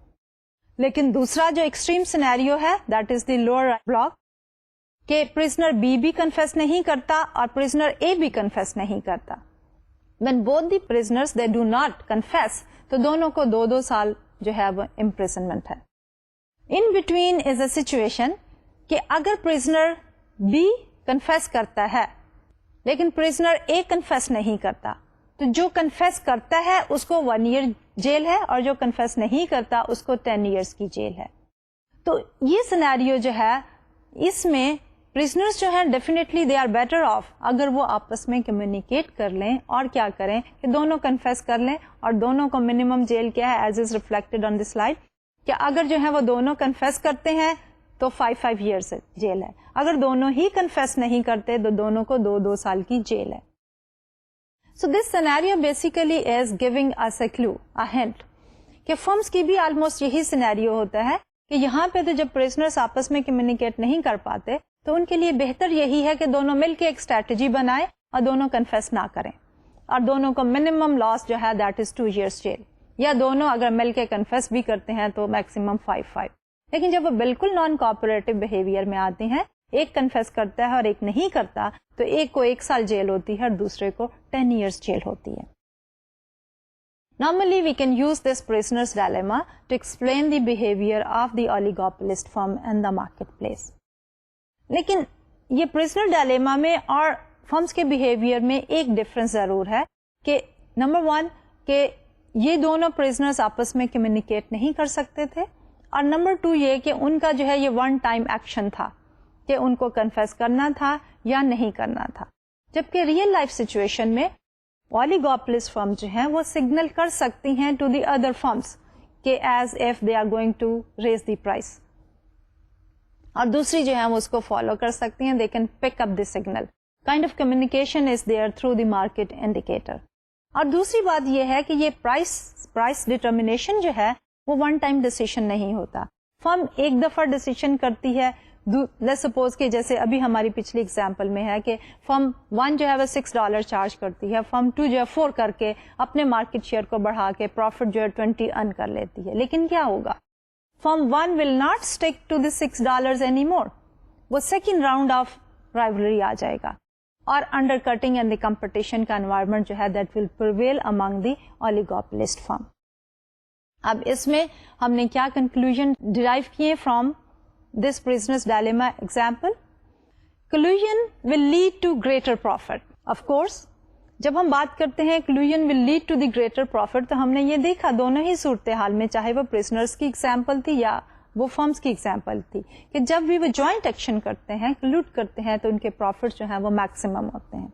لیکن دوسرا جو extreme scenario ہے that is the lower block, کہ prisoner B بھی confess نہیں کرتا اور prisoner A بھی confess نہیں کرتا. When both the prisoners they do not confess, تو دونوں کو 2 سال جو ہے وہ imprisonment ہے. In between is a situation کہ اگر prisoner B confess کرتا ہے لیکن prisoner A confess نہیں کرتا, تو جو confess کرتا ہے اس کو 1 year جیل ہے اور جو confess نہیں کرتا اس کو 10 years کی جیل ہے. تو یہ سینیریو جو ہے اس میں پرزنرز جو ہیں definitely they are better off اگر وہ آپس میں کمیونیکیٹ کر لیں اور کیا کریں کہ دونوں کنفیس کر لیں, اور دونوں کو منیمم جیل کیا ہے as is reflected on the slide, کہ اگر جو ہے وہ دونوں کنفیس کرتے ہیں تو 5 years جیل ہے, اگر دونوں ہی کنفیس نہیں کرتے تو دونوں کو 2 سال کی جیل ہے. So this scenario basically is giving us a clue, a hint, کہ فرمز کی بھی آلموسٹ یہی سینیریو ہوتا ہے کہ یہاں پہ تو جب پرزنرز آپس میں کمیونیکیٹ نہیں کر پاتے تو ان کے لیے بہتر یہی ہے کہ دونوں مل کے ایک اسٹریٹجی بنائے اور دونوں کنفیس نہ کریں, اور دونوں کو منیمم لاس جو ہے دیٹ از 2 years جیل, یا دونوں اگر مل کے کنفیس بھی کرتے ہیں تو میکسیمم 5. لیکن جب وہ بالکل نان کوآپریٹو بہیویئر میں آتے ہیں, ایک کنفیس کرتا ہے اور ایک نہیں کرتا, تو ایک کو 1 سال جیل ہوتی ہے اور دوسرے کو 10 years جیل ہوتی ہے. Normally we can use this prisoner's dilemma to explain the behavior of the oligopolist firm in the marketplace. لیکن یہ پرزنر ڈائلیما میں اور فرمز کے بیہیویئر میں ایک ڈفرنس ضرور ہے کہ نمبر 1 کہ یہ دونوں پرزنرز آپس میں کمیونیکیٹ نہیں کر سکتے تھے, اور نمبر 2 یہ کہ ان کا جو ہے یہ 1 time ایکشن تھا کہ ان کو کنفیس کرنا تھا یا نہیں کرنا تھا. جبکہ ریئل لائف سچویشن میں اولیگوپولسٹ فرم جو ہیں وہ سگنل کر سکتی ہیں ٹو دی ادر فرمز کہ as if they are going to raise the price, اور دوسری جو ہے وہ اس کو فالو کر سکتی ہیں. They can pick up the signal, kind of communication is there through the market indicator. اور دوسری بات یہ ہے کہ یہ پرائس ڈٹرمنیشن جو ہے وہ 1 time ڈیسیشن نہیں ہوتا. فرم ایک دفعہ ڈیسیشن کرتی ہے, لیٹس سپوز کہ جیسے ابھی ہماری پچھلی اگزامپل میں ہے کہ فرم 1 جو ہے وہ $6 چارج کرتی ہے, فرم 2 جو ہے 4 کر کے اپنے مارکیٹ شیئر کو بڑھا کے پروفٹ جو ہے 20 ارن کر لیتی ہے. لیکن کیا ہوگا, Firm 1 will not stick to the $6 anymore. وہ سیکنڈ راؤنڈ آف رائولری آ جائے گا, اور under cutting and the competition کا انوائرمنٹ جو ہے دیٹ ول پریویل امنگ دی اولیگوپولسٹ فرم. اب اس میں ہم نے کیا کنکلوژن ڈرائیو کیے from this prisoners dilemma example? collusion will lead to greater profit. Of course, جب ہم بات کرتے ہیں collusion will lead to the greater profit تو ہم نے یہ دیکھا دونوں ہی صورتحال میں, چاہے وہ پرزنرز کی ایگزامپل تھی یا وہ فرمز کی ایگزامپل تھی, کہ جب بھی وہ جوائنٹ ایکشن کرتے ہیں, کلوڈ کرتے ہیں, تو ان کے پروفٹ جو ہیں وہ میکسیمم ہوتے ہیں.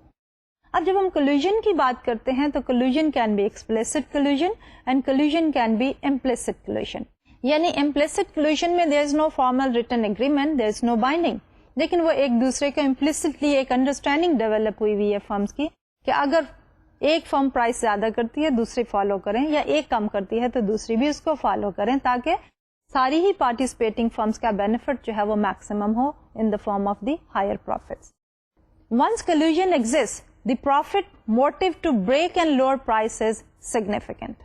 اب جب ہم collusion کی بات کرتے ہیں تو collusion can be explicit collusion and collusion can be implicit collusion. یعنی implicit collusion میں there is no formal written agreement, there is no binding, لیکن وہ ایک دوسرے کو implicitly ایک انڈرسٹینڈنگ ڈیولپ ہوئی ہوئی ہے فرمز کی, کہ اگر ایک فرم پرائس زیادہ کرتی ہے دوسری فالو کریں, یا ایک کم کرتی ہے تو دوسری بھی اس کو فالو کریں, تاکہ ساری ہی پارٹیسپیٹنگ فرمز کا بینیفٹ جو ہے وہ میکسیمم ہو in the form of the higher profits. Once collusion exists, the profit motive to break and lower price is significant.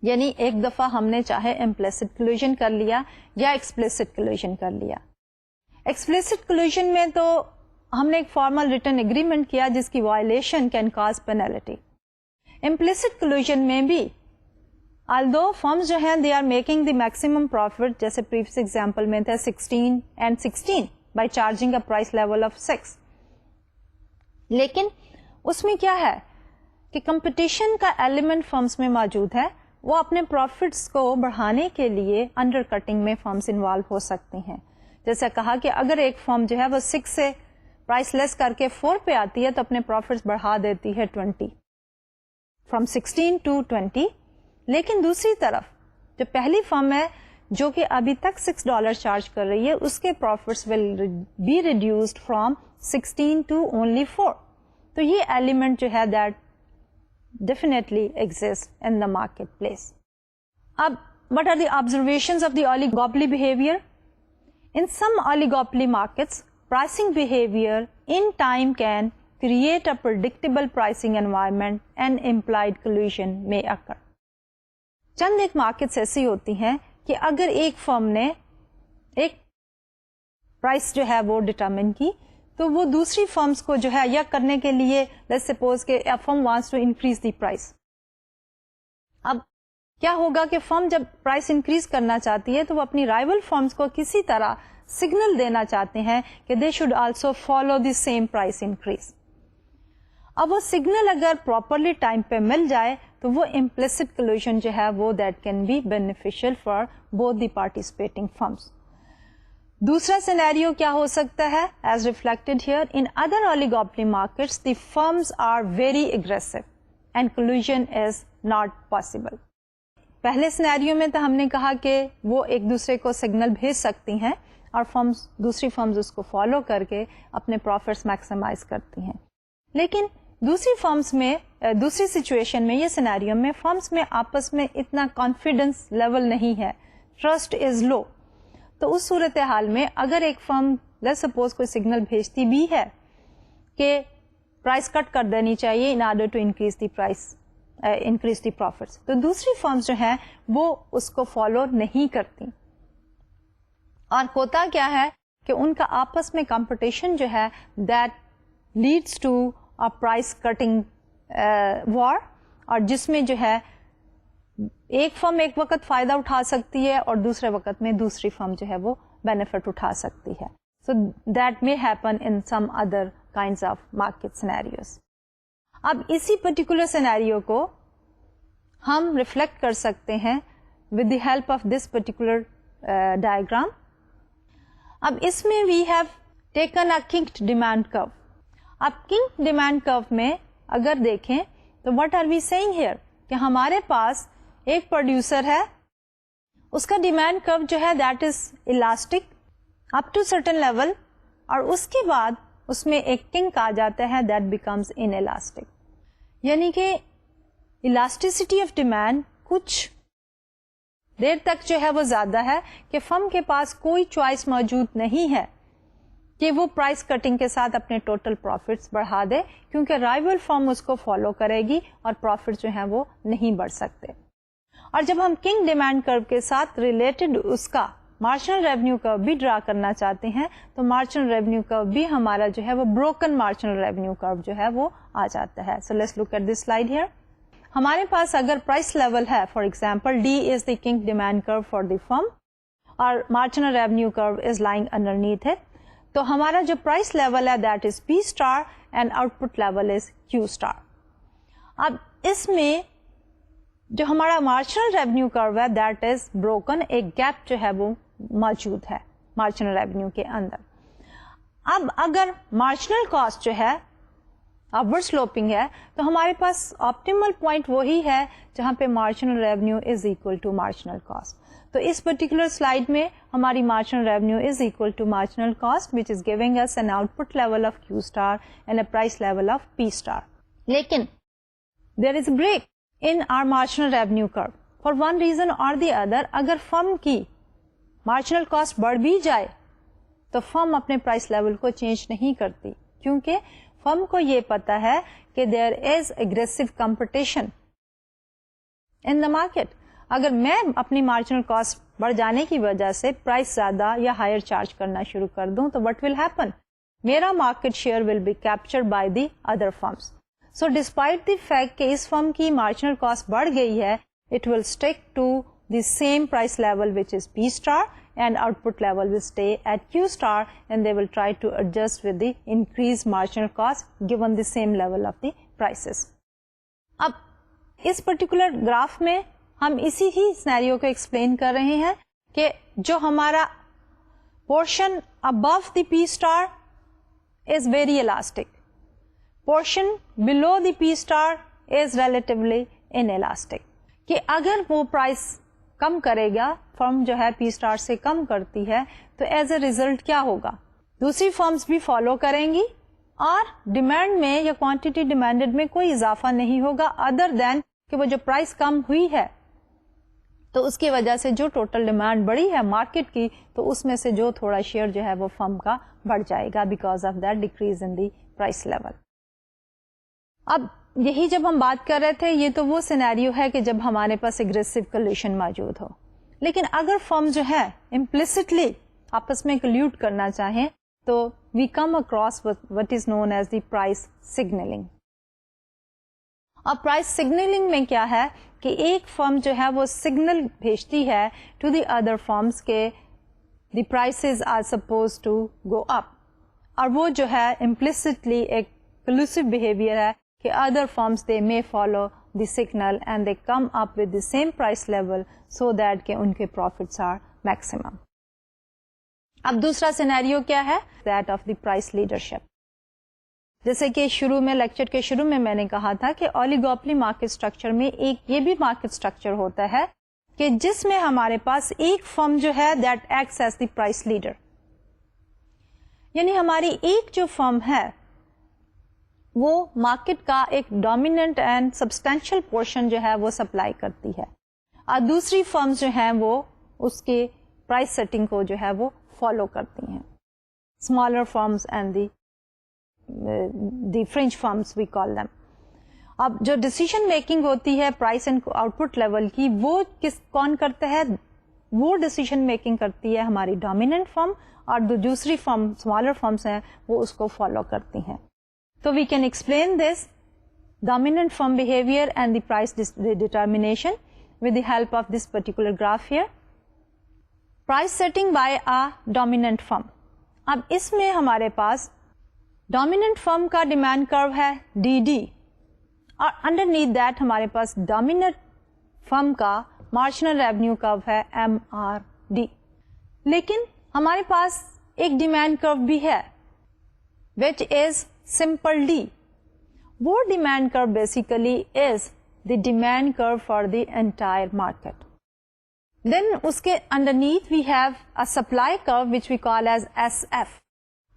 یعنی ایک دفعہ ہم نے چاہے implicit collusion کر لیا یا explicit collusion کر لیا. ایکسپلیسٹ collusion میں تو ہم نے ایک فارمل ریٹن اگریمنٹ کیا جس کی violation can cause penalty. Implicit collusion میں بھی although فرمز جو ہیں they are making the maximum profit, جیسے پریویس ایگزامپل میں تھا 16 and 16 by charging a price level of 6, لیکن اس میں کیا ہے کہ کمپٹیشن کا ایلیمنٹ فرمز میں موجود ہے. وہ اپنے پروفٹس کو بڑھانے کے لیے انڈر کٹنگ میں فرمز انوالو ہو سکتی ہیں. جیسے کہا کہ اگر ایک فرم جو ہے وہ 6 سے پرائس لیس کر کے 4 پہ آتی ہے تو اپنے پروفٹس بڑھا دیتی ہے 20 فرام 16 to 20. لیکن دوسری طرف جو پہلی فرم ہے جو کہ ابھی تک $6 چارج کر رہی ہے, اس کے profits will be reduced from 16 to only 4. تو یہ ایلیمنٹ جو ہے that definitely exist in the market place. اب what are the observations of the oligopoly behavior? In some oligopoly markets, pricing behavior in time can create a predictable pricing environment and implied collusion may occur. چند ایک markets ایسی ہوتی ہیں کہ اگر ایک فرم نے ایک پرائس جو ہے وہ ڈٹرمن کی, تو وہ دوسری فرمز کو جو ہے یا کرنے کے لیے لیٹس سپوز کہ a firm wants to increase the price. اب کیا ہوگا کہ فرم جب پرائس انکریز کرنا چاہتی ہے تو وہ اپنی رائیول فرمز کو کسی طرح سگنل دینا چاہتے ہیں کہ they should also follow the same price increase. اب وہ سگنل اگر پراپرلی ٹائم پہ مل جائے تو وہ امپلیسٹ collusion جو ہے وہ that can be beneficial for both the participating firms. دوسرا سینیریو کیا ہو سکتا ہے, as reflected here in other oligopoly markets the firms are very aggressive and collusion is not possible. پہلے سینیریو میں تو ہم نے کہا کہ وہ ایک دوسرے کو سگنل بھیج سکتی ہیں اور فرمز دوسری فرمز اس کو فالو کر کے اپنے پروفٹس میکسیمائز کرتی ہیں. لیکن دوسری فرمز میں دوسری سچویشن میں یہ سینیریو میں فرمز میں آپس میں اتنا کانفیڈنس لیول نہیں ہے, ٹرسٹ از لو. تو اس صورتحال میں اگر ایک فرم لیٹس سپوز کوئی سگنل بھیجتی بھی ہے کہ پرائس کٹ کر دینی چاہیے in order to increase the price increase the profits, تو دوسری فرمز جو ہیں وہ اس کو فالو نہیں کرتی. اور ہوتا کیا ہے کہ ان کا آپس میں کمپٹیشن جو ہے that leads to a price cutting war, اور جس میں جو ہے ایک فرم ایک وقت فائدہ اٹھا سکتی ہے اور دوسرے وقت میں دوسری فرم جو ہے وہ بینیفٹ اٹھا سکتی ہے. So that may happen in some other kinds of market scenarios. اب اسی پرٹیکولر سینیریو کو ہم ریفلیکٹ کر سکتے ہیں with the help of this particular diagram. اب اس میں we have taken a kinked demand curve. اب کنکڈ ڈیمانڈ کرو میں اگر دیکھیں تو what are we seeing here کہ ہمارے پاس ایک پروڈیوسر ہے, اس کا ڈیمانڈ کرو جو ہے that is elastic up to certain level, اور اس کے بعد اس میں ایک کنک آ جاتا ہے دیٹ بیکمز ان الاسٹک. یعنی کہ الاسٹیسٹی آف ڈیمانڈ کچھ دیر تک جو ہے وہ زیادہ ہے کہ فرم کے پاس کوئی چوائس موجود نہیں ہے کہ وہ پرائس کٹنگ کے ساتھ اپنے ٹوٹل پروفٹس بڑھا دے, کیونکہ رائیول فرم اس کو فالو کرے گی اور پروفٹ جو ہیں وہ نہیں بڑھ سکتے. اور جب ہم کنگ ڈیمانڈ کرو کے ساتھ ریلیٹڈ اس کا مارجنل ریونیو کرو بھی ڈرا کرنا چاہتے ہیں تو مارجنل ریونیو کرو بھی ہمارا جو ہے وہ بروکن مارجنل ریونیو کرو جو ہے وہ آ جاتا ہے. So let's look at this slide here. ہمارے پاس اگر پرائس لیول ہے, for example D is the kink demand curve for the firm اور مارجنل ریونیو کرو از لائنگ انڈرنیتھ اٹ, تو ہمارا جو پرائس لیول ہے that is P star and output level is Q star. اب اس میں جو ہمارا مارجنل ریونیو کرو ہے دیٹ از بروکن, ایک گیپ جو ہے وہ موجود ہے مارجنل ریونیو کے اندر. اب اگر مارجنل کاسٹ جو ہے اپورڈ سلوپنگ ہے تو ہمارے پاس آپٹیمل پوائنٹ وہی ہے جہاں پہ marginal revenue is equal to marginal cost. تو اس پرٹیکولر سلائیڈ میں ہماری marginal revenue is equal to marginal cost which is giving us an output level of Q star and a price level of P star. لیکن there is a break in our marginal revenue curve for one reason or the other. اگر فرم کی marginal cost بڑھ بھی جائے تو فرم اپنے price level کو change نہیں کرتی, کیونکہ فرم کو یہ پتا ہے کہ there is aggressive competition in the market. اگر میں اپنی مارجنل کاسٹ بڑھ جانے کی وجہ سے پرائس زیادہ یا ہائر چارج کرنا شروع کر دوں تو وٹ ول ہیپن, میرا market share will be captured by the other firms. So despite the fact کہ اس فرم کی مارجنل کاسٹ بڑھ گئی ہے, it will stick to the same price level which is P star and output level will stay at Q star and they will try to adjust with the increased marginal cost given the same level of the prices. اب اس particular graph میں ہم اسی ہی scenario کو explain کر رہے ہیں کہ جو ہمارا portion above the P star is very elastic, portion below the P star is relatively inelastic. کہ اگر وہ پرائس کم کرے گا, فرم جو ہے پی اسٹار سے کم کرتی ہے, تو ایز اے ریزلٹ کیا ہوگا, دوسری فرمز بھی فالو کریں گی اور ڈیمانڈ میں یا کوانٹٹی ڈیمانڈڈ میں کوئی اضافہ نہیں ہوگا ادر دین کہ وہ جو پرائس کم ہوئی ہے تو اس کی وجہ سے جو ٹوٹل ڈیمانڈ بڑی ہے مارکیٹ کی, تو اس میں سے جو تھوڑا شیئر جو ہے وہ فرم کا بڑھ جائے گا because of that decrease in the price level. اب یہی جب ہم بات کر رہے تھے یہ تو وہ سینیریو ہے کہ جب ہمارے پاس اگریسو کلیوشن موجود ہو, لیکن اگر فرم جو ہے امپلیسٹلی آپس میں کلیوٹ کرنا چاہیں تو we come across what is known as the price signalling. اب پرائس سگنلنگ میں کیا ہے کہ ایک فرم جو ہے وہ سگنل بھیجتی ہے ٹو دی ادر فرمس کے the prices are suppose to go up, اور وہ جو ہے امپلیسٹلی ایک کلوسیو بہیویئر ہے کہ other firms they may follow the signal and they come up with the same price level so that کہ ان کے profits are maximum. اب دوسرا سینیریو کیا ہے, that of the price leadership. جیسے کہ شروع میں لیکچر کے شروع میں نے کہا تھا کہ اولیگوپلی مارکیٹ اسٹرکچر میں ایک یہ بھی مارکیٹ اسٹرکچر ہوتا ہے کہ جس میں ہمارے پاس ایک فرم جو ہے that acts as the price leader, یعنی ہماری ایک جو فرم ہے وہ مارکیٹ کا ایک ڈومیننٹ اینڈ سبسٹینشیل پورشن جو ہے وہ سپلائی کرتی ہے, اور دوسری فرمز جو ہیں وہ اس کے پرائس سیٹنگ کو جو ہے وہ فالو کرتی ہیں, smaller firms and the fringe firms we call them. اب جو ڈیسیژن میکنگ ہوتی ہے price and output level کی, وہ کون کرتا ہے, وہ ڈیسیژن میکنگ کرتی ہے ہماری ڈومیننٹ فرم, اور دوسری فرم اسمالر فرمز ہیں وہ اس کو فالو کرتی ہیں. So we can explain this dominant firm behavior and the price determination with the help of this particular graph here. Price setting by a dominant firm. اب اس میں ہمارے پاس dominant firm کا demand curve ہے DD, اور underneath that ہمارے پاس dominant firm کا marginal revenue curve ہے MRD. لیکن ہمارے پاس ایک demand curve بھی ہے which is simple D. وہ demand curve basically is the demand curve for the entire market. Then اس کے underneath we have a supply curve which we call as S F.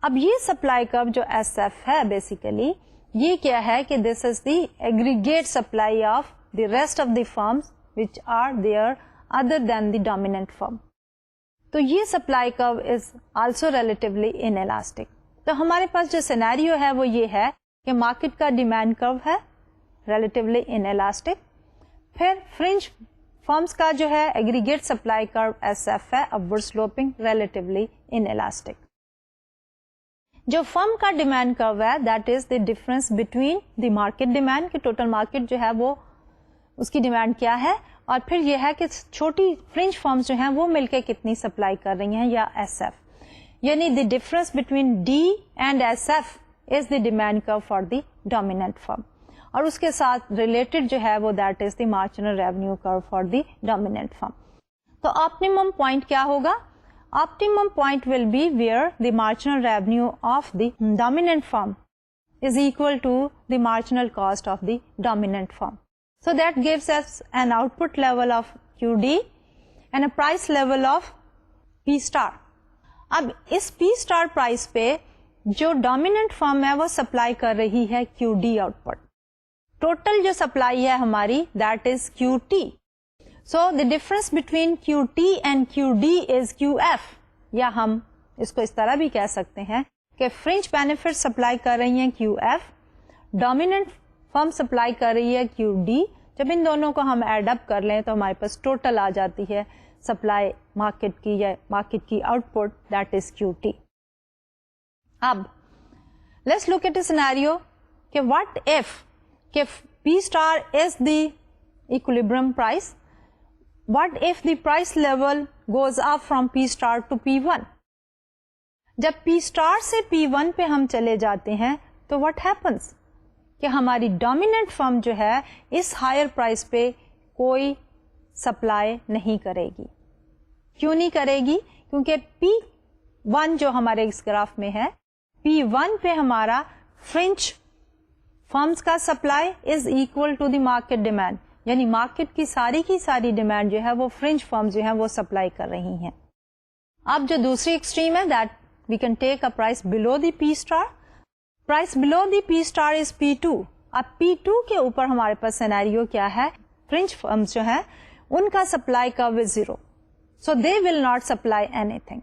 اب یہ سپلائی کرو جو S F ہے basically یہ کیا ہے کہ this is the aggregate supply of the rest of the firms which are there other than the dominant firm. تو یہ supply curve is also relatively inelastic. تو ہمارے پاس جو سینیریو ہے وہ یہ ہے کہ مارکیٹ کا ڈیمانڈ کرو ہے ریلیٹیولی ان الاسٹک, پھر فرنج فرمس کا جو ہے ایگریگیٹ سپلائی کرو ایس ایف ہے اپورڈ سلوپنگ ریلیٹیولی ان الاسٹک. جو فرم کا ڈیمانڈ کرو ہے that is the difference between the market demand کہ ٹوٹل مارکیٹ جو ہے وہ اس کی ڈیمانڈ کیا ہے, اور پھر یہ ہے کہ چھوٹی فرنج فرمز جو ہیں وہ مل کے کتنی سپلائی کر رہی ہیں یا ایس ایف, یعنی the difference between D and S F is the demand curve for the dominant firm, اور اس کے ساتھ ریلیٹڈ جو ہے وہ that is the marginal revenue curve for the dominant firm. تو آپٹیمم پوائنٹ کیا ہوگا؟ Optimum point will be where the marginal revenue of the dominant firm is equal to the marginal cost of the dominant firm. So that gives us an output level of QD and a price level of P star. اب اس P star price پہ جو dominant firm ہے وہ supply کر رہی ہے QD output. Total جو supply ہے ہماری that is QT. So the difference between QT and QD is QF, یا ہم اس کو اس طرح بھی کہہ سکتے ہیں کہ فرنج بینیفٹ سپلائی کر رہی ہیں QF, ڈومیننٹ فرم سپلائی کر رہی ہے QD. جب ان دونوں کو ہم ایڈ اپ کر لیں تو ہمارے پاس ٹوٹل آ جاتی ہے سپلائی مارکیٹ کی یا مارکیٹ کی output that is QT. اب let's look at a scenario کہ واٹ ایف کہ P star is the equilibrium price. What if the price level goes up from P star to P1? جب P star سے P1 پہ ہم چلے جاتے ہیں تو what happens؟ کہ ہماری ڈومیننٹ فرم جو ہے اس ہائر پرائس پہ کوئی سپلائی نہیں کرے گی. کیوں نہیں کرے گی؟ کیونکہ P1 جو ہمارے اس گراف میں ہے, P1 پہ ہمارا فرنچ فرمز کا supply is equal to the market demand, یعنی مارکیٹ کی ساری ڈیمانڈ جو ہے وہ فرنچ فرمز جو ہیں وہ سپلائی کر رہی ہیں. اب جو دوسری ایکسٹریم ہے that we can take a price below the P star. Price below the P star is P2. اب P2 کے اوپر ہمارے پاس سینیریو کیا ہے, فرنچ فرمز جو ہے ان کا سپلائی کا with zero, so they will not supply anything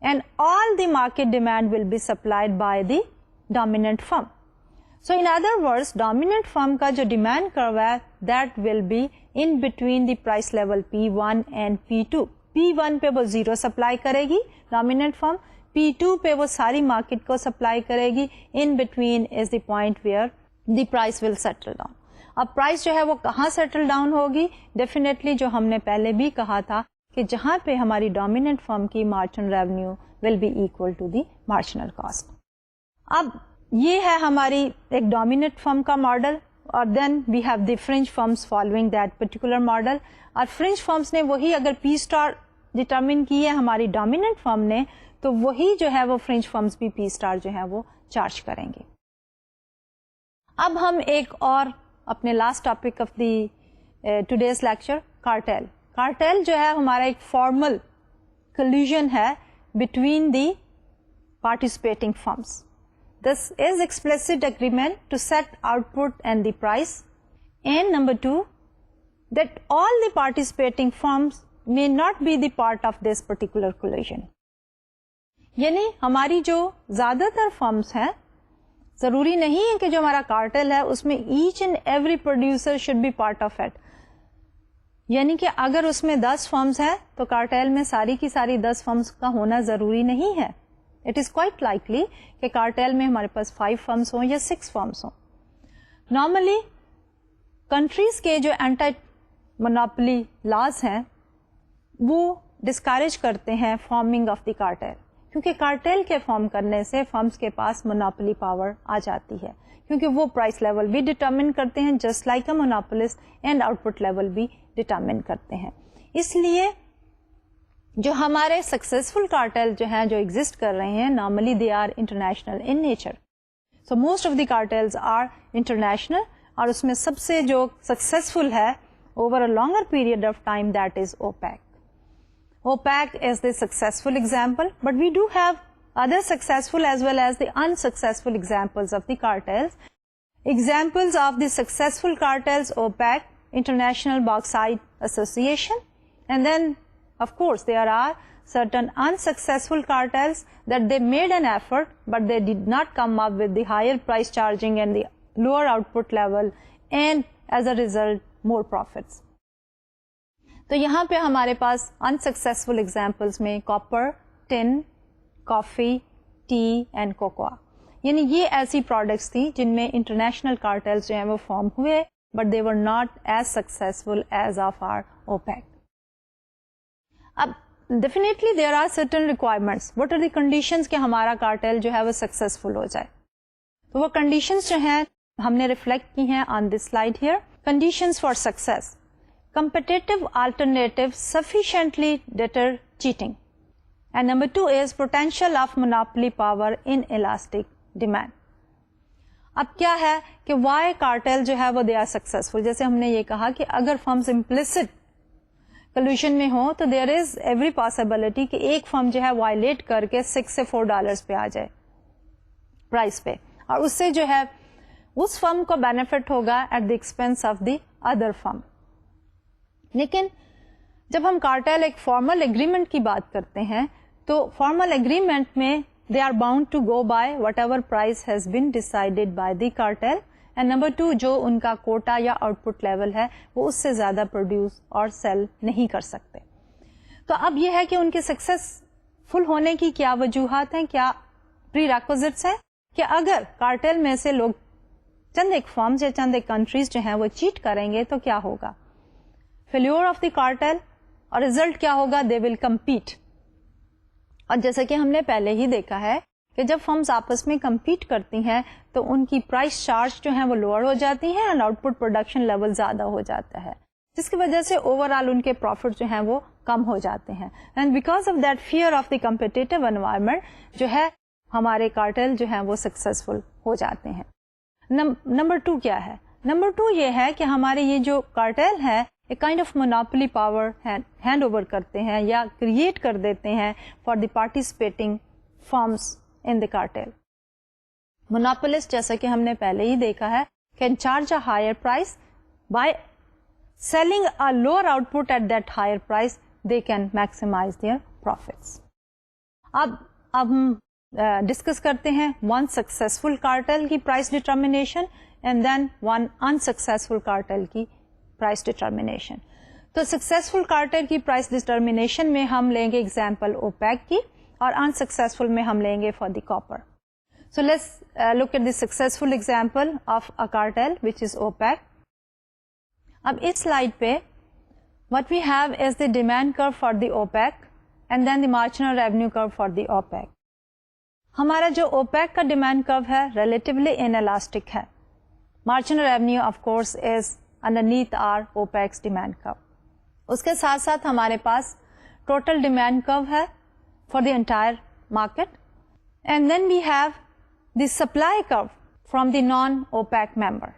and all the market demand will be supplied by the dominant firm. So in other words, dominant firm کا جو demand curve ہے that will be in between the price level P1 and P2. P1 پہ وہ zero supply کرے گی dominant firm, P2 پہ وہ ساری مارکیٹ کو سپلائی کرے گی. In between is the point where the price will settle down. اب پرائس جو ہے وہ کہاں سیٹل ڈاؤن ہوگی؟ ڈیفینیٹلی جو ہم نے پہلے بھی کہا تھا کہ جہاں پہ ہماری ڈومیننٹ فرم کی marginal revenue will be equal to the marginal cost. اب یہ ہے ہماری ایک ڈومیننٹ فرم کا ماڈل, اور then we have the French firms following that particular model. اور فرنچ فرمز نے وہی اگر P star ڈیٹرمن کی ہے ہماری ڈومیننٹ فرم نے, تو وہی جو ہے وہ فرنچ فرمز بھی P star جو ہے وہ چارج کریں گے. اب ہم ایک اور اپنے last topic of the today's lecture, cartel. Cartel جو ہے ہمارا ایک فارمل کلیوژن ہے between the participating firms. This is explicit agreement to set output and the price. And number 2, that all the participating firms may not be the part of this particular collision. یعنی ہماری جو زیادہ تر firms ہیں, ضروری نہیں ہے کہ جو ہمارا کارٹل ہے اس میں each and every producer should be part of it. یعنی کہ اگر اس میں 10 فرمز ہیں تو کارٹل میں ساری کی ساری 10 فرمز کا ہونا ضروری نہیں ہے. It is quite likely کہ کارٹیل میں ہمارے پاس 5 فرمز ہوں یا 6 فرمز ہوں. نارملی کنٹریز کے جو اینٹی مونوپلی لاز ہیں وہ ڈسکریج کرتے ہیں فارمنگ آف دی کارٹیل, کیونکہ کارٹیل کے فارم کرنے سے فرمز کے پاس مونوپلی پاور آ جاتی ہے, کیونکہ وہ پرائس لیول بھی ڈٹرمن کرتے ہیں just like a monopolist, and output level بھی ڈٹرمن کرتے ہیں. اس لیے جو ہمارے سکسیزفل کارٹل جو ہیں جو ایگزٹ کر رہے ہیں, normally they are international in nature. So most of the cartels are international, اور اس میں سب سے جو سکسیزفل ہے over a longer period of time that is OPEC. OPEC is the successful example, but we do have other successful as well as the unsuccessful examples of the cartels. Examples of the successful cartels: OPEC, International Bauxite Association, and then of course there are certain unsuccessful cartels that they made an effort but they did not come up with the higher price charging and the lower output level, and as a result more profits. تو یہاں پہ ہمارے پاس unsuccessful examples میں copper, tin, coffee, tea and cocoa, یعنی یہ ایسی products تھیں جن میں انٹرنیشنل کارٹلز جو ہیں وہ فارم ہوئے but they were not as successful as of our OPEC. اب definitely there are certain requirements, what are the conditions کہ ہمارا کارٹل جو ہے وہ سکسیسفل ہو جائے. تو وہ کنڈیشنز جو ہیں ہم نے ریفلیکٹ کی ہیں on this slide here. Conditions for success: competitive alternative sufficiently deter cheating, and number 2 is potential of monopoly power in elastic demand. اب کیا ہے کہ why cartel جو ہے وہ they are successful. جیسے ہم نے یہ کہا کہ اگر firms implicit collusion میں ہوں تو there is every possibility کہ ایک firm جو ہے violate کر کے $6 سے $4 پہ آ جائے پرائس پہ، اور اس سے جو ہے اس فرم کو بینیفٹ ہوگا at the expense of the other firm. لیکن جب ہم کارٹل ایک فارمل اگریمنٹ کی بات کرتے ہیں تو فارمل اگریمنٹ میں they are bound to go by whatever price has been decided by the cartel, and number 2 جو ان کا کوٹا یا آؤٹ پٹ لیول ہے وہ اس سے زیادہ پروڈیوس اور سیل نہیں کر سکتے. تو اب یہ ہے کہ ان کے سکسیسفل ہونے کی کیا وجوہات ہیں، کیا پری ریکوزٹس ہیں کہ اگر کارٹل میں سے لوگ چند ایک فارمز یا چند ایک کنٹریز جو ہیں وہ چیٹ کریں گے تو کیا ہوگا، فیلور آف دی کارٹل، اور ریزلٹ کیا ہوگا، دے ول کمپیٹ. اور جیسا کہ ہم نے پہلے ہی دیکھا ہے کہ جب فرمز آپس میں کمپیٹ کرتی ہیں تو ان کی پرائس چارج جو ہیں وہ لوور ہو جاتی ہیں and out put production level زیادہ ہو جاتا ہے، جس کی وجہ سے اوور آل ان کے پروفٹ جو ہیں وہ کم ہو جاتے ہیں. And because of that fear of the competitive environment جو ہے ہمارے کارٹل جو ہیں وہ سکسیسفل ہو جاتے ہیں. نمبر 2 کیا ہے؟ نمبر 2 یہ ہے کہ ہمارے یہ جو کارٹل ہے ایک kind of monopoly power hand over کرتے ہیں یا کریٹ کر دیتے ہیں for the participating firms in the cartel. Monopolist جیسا کہ ہم نے پہلے ہی دیکھا ہے can charge a higher price by selling a lower output at that higher price they can maximise their profits. اب ہم ڈسکس کرتے ہیں ون سکسیسفل کارٹل کی price determination and then one unsuccessful cartel کی price determination. تو successful cartel کی price determination میں ہم لیں گے ایگزامپل اوپیک کی، اور انسکسیسفل میں ہم لیں گے for the copper. So let's look at the successful example of a cartel which is OPEC. اب اس سلائڈ پہ what we have is the demand curve for the OPEC and then the marginal revenue curve for the OPEC. ہمارا جو OPEC کا demand curve ہے relatively inelastic ہے. Marginal revenue of course is underneath our OPEC's demand curve. اس کے ساتھ ساتھ ہمارے پاس ٹوٹل ڈیمانڈ کرو ہے for the entire market, and then we have the supply curve from the non OPEC member.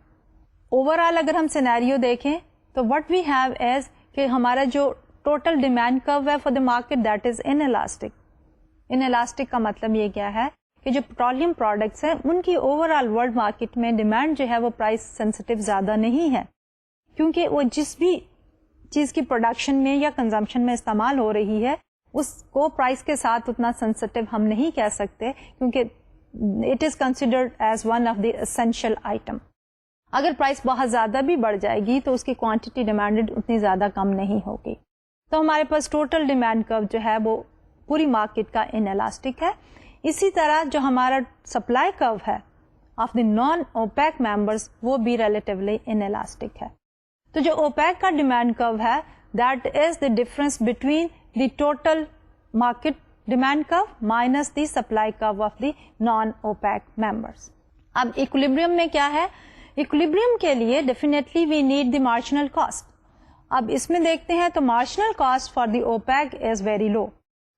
Overall اگر ہم scenario دیکھیں تو وٹ وی ہیو از کہ ہمارا جو ٹوٹل ڈیمانڈ کرو ہے for the market that is inelastic. Inelastic کا مطلب یہ کیا ہے کہ جو پیٹرولیم پروڈکٹس ہیں ان کی اوور آل ورلڈ مارکیٹ میں ڈیمانڈ جو ہے وہ پرائس سینسٹیو زیادہ نہیں ہے، کیونکہ وہ جس بھی چیز کی پروڈکشن میں یا کنزمپشن میں استعمال ہو رہی ہے اس کو پرائس کے ساتھ اتنا سینسٹیو ہم نہیں کہہ سکتے، کیونکہ it is considered as one of the essential item. اگر پرائس بہت زیادہ بھی بڑھ جائے گی تو اس کی کوانٹٹی ڈیمانڈڈ اتنی زیادہ کم نہیں ہوگی. تو ہمارے پاس ٹوٹل ڈیمانڈ کرو جو ہے وہ پوری مارکیٹ کا انالاسٹک ہے. اسی طرح جو ہمارا سپلائی کرو ہے of the non OPEC members وہ بھی ریلیٹیولی انالاسٹک ہے. تو جو اوپیک کا ڈیمانڈ کرو ہے that is the difference between the total market demand curve minus the supply curve of the non OPEC members. اب ایکولیبریم میں کیا ہے؟ ایکولیبریم کے لیے definitely we need the marginal cost. اب اس میں دیکھتے ہیں تو marginal cost for the OPEC is very low.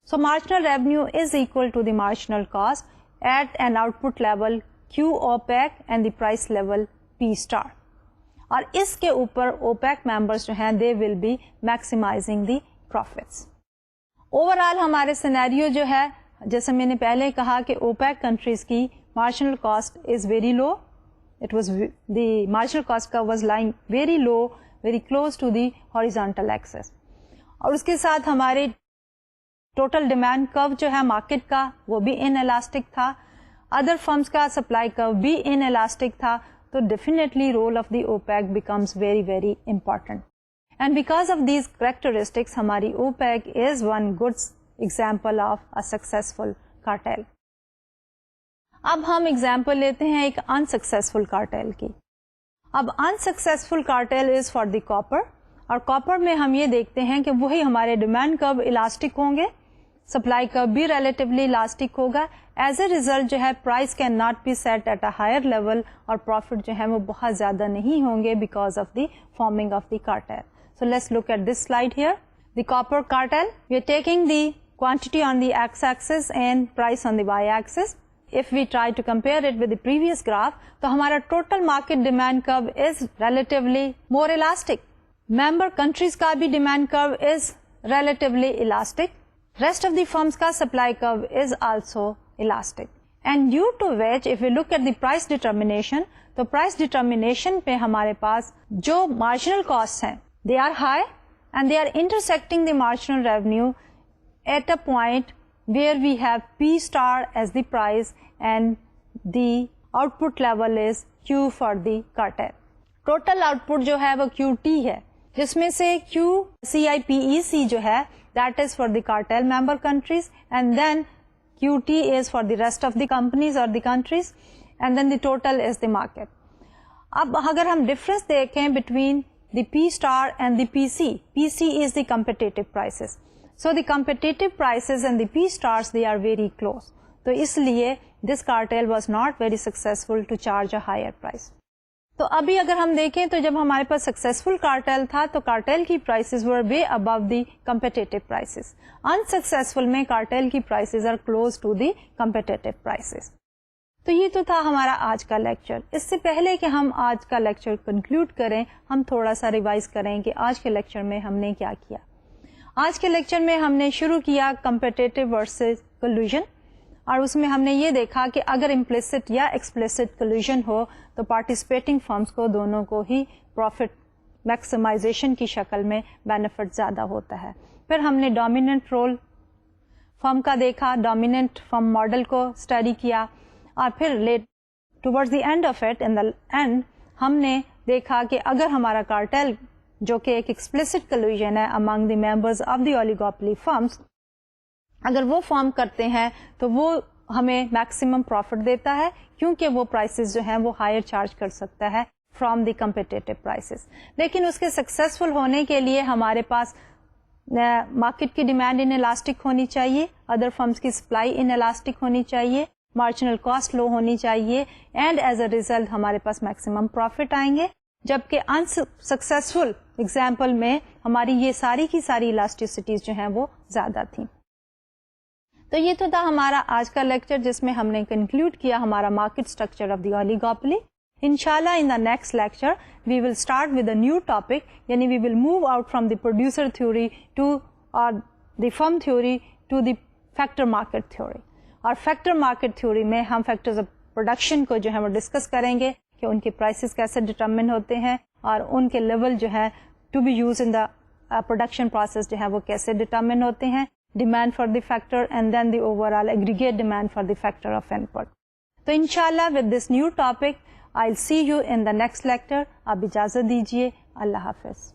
So marginal revenue is equal to the marginal cost at an output level Q OPEC and the price level P star. اور اس کے اوپر OPEC members جو ہیں they will be maximizing the profits. Overall ہمارے scenario جو ہے جیسے میں نے پہلے کہا کہ OPEC countries کی marginal cost is very low. It was the marginal cost curve was lying very low, very close to the horizontal axis. اور اس کے ساتھ ہمارے ٹوٹل ڈیمانڈ کرو جو ہے مارکیٹ کا وہ بھی ان الاسٹک تھا، ادر فرمز کا سپلائی کرو بھی ان الاسٹک تھا. تو definitely role of the OPEC becomes very very important. And because of these characteristics ہماری OPEC is one good example of a successful cartel. اب ہم example لیتے ہیں ایک انسکسیسفل کارٹیل کی. اب unsuccessful cartel is for the copper, اور copper میں ہم یہ دیکھتے ہیں کہ وہی ہمارے ڈیمانڈ کرو الاسٹک ہوں گے, سپلائی کرو بھی ریلیٹیولی الاسٹک ہوگا. ایز اے ریزلٹ جو ہے price can not be set at a higher level, اور پروفٹ جو ہے وہ بہت زیادہ نہیں ہوں گے because of the forming of the cartel. So let's look at this slide here. The copper cartel, we are taking the quantity on the x-axis and price on the y-axis. If we try to compare it with the previous graph, تو ہمارا total market demand curve is relatively more elastic. Member countries کا بھی demand curve is relatively elastic. Rest of the firms کا supply curve is also elastic. And due to which, if we look at the price determination, تو price determination پہ ہمارے پاس جو marginal costs ہیں, they are high and they are intersecting the marginal revenue at a point where we have P star as the price and the output level is Q for the cartel. Total output جو ہے وہ QT ہے, جس میں سے QCIPEC جو ہے that is for the cartel member countries, and then QT is for the rest of the companies or the countries, and then the total is the market. اب اگر ہم difference دیکھیں between the P star and the PC is the competitive prices. So the competitive prices and the P stars, they are very close. تو اس لیے this cartel was not very successful to charge a higher price. تو ابھی اگر ہم دیکھیں تو جب ہمارے پاس successful cartel تھا تو cartel کی prices were way above the competitive prices. Unsuccessful میں cartel کی prices are close to the competitive prices. تو یہ تو تھا ہمارا آج کا لیکچر. اس سے پہلے کہ ہم آج کا لیکچر کنکلوڈ کریں, ہم تھوڑا سا ریوائز کریں کہ آج کے لیکچر میں ہم نے کیا کیا. آج کے لیکچر میں ہم نے شروع کیا کمپیٹیٹو ورسز کولوژن, اور اس میں ہم نے یہ دیکھا کہ اگر امپلیسٹ یا ایکسپلیسٹ کولوژن ہو تو پارٹیسپیٹنگ فرمز کو دونوں کو ہی پروفٹ میکسیمائزیشن کی شکل میں بینیفٹ زیادہ ہوتا ہے. پھر ہم نے ڈومیننٹ رول فرم کا دیکھا, ڈومیننٹ فرم ماڈل کو اسٹڈی کیا, اور پھر towards the end of it, in the and ہم نے دیکھا کہ اگر ہمارا کارٹیل جو کہ ایک ایکسپلسٹ کولوژن ہے among the members of the oligopoly firms, اگر وہ فارم کرتے ہیں تو وہ ہمیں میکسیمم پروفٹ دیتا ہے, کیونکہ وہ پرائسز جو ہیں وہ ہائر چارج کر سکتا ہے فرام دی کمپیٹیٹو پرائسز. لیکن اس کے سکسیزفل ہونے کے لیے ہمارے پاس مارکیٹ کی ڈیمانڈ ان الاسٹک ہونی چاہیے, ادر فرمز کی سپلائی ان الاسٹک ہونی چاہیے, مارجنل کاسٹ لو ہونی چاہیے, اینڈ ایز اے ریزلٹ ہمارے پاس میکسیمم پروفٹ آئیں گے. جبکہ انسکسیسفل ایگزامپل میں ہماری یہ ساری کی ساری الاسٹیسٹیز جو ہیں وہ زیادہ تھیں. تو یہ تو تھا ہمارا آج کا لیکچر, جس میں ہم نے کنکلوڈ کیا ہمارا market structure of the oligopoly. انشاءاللہ in the next lecture we will start with a new topic, یعنی we will move out from the producer theory to the firm theory to the factor market theory. اور factor market theory میں ہم factors of production کو جو ہے وہ discuss کریں گے کہ ان کے پرائسز کیسے ڈٹرمن ہوتے ہیں, اور ان کے لیول جو ہے to be use in the production process جو ہے وہ کیسے ڈٹرمن ہوتے ہیں, demand for the factor and then the overall aggregate demand for the factor of input. تو انشاءاللہ with this new topic I see you in the next lecture. آپ اجازت دیجیے, اللہ حافظ.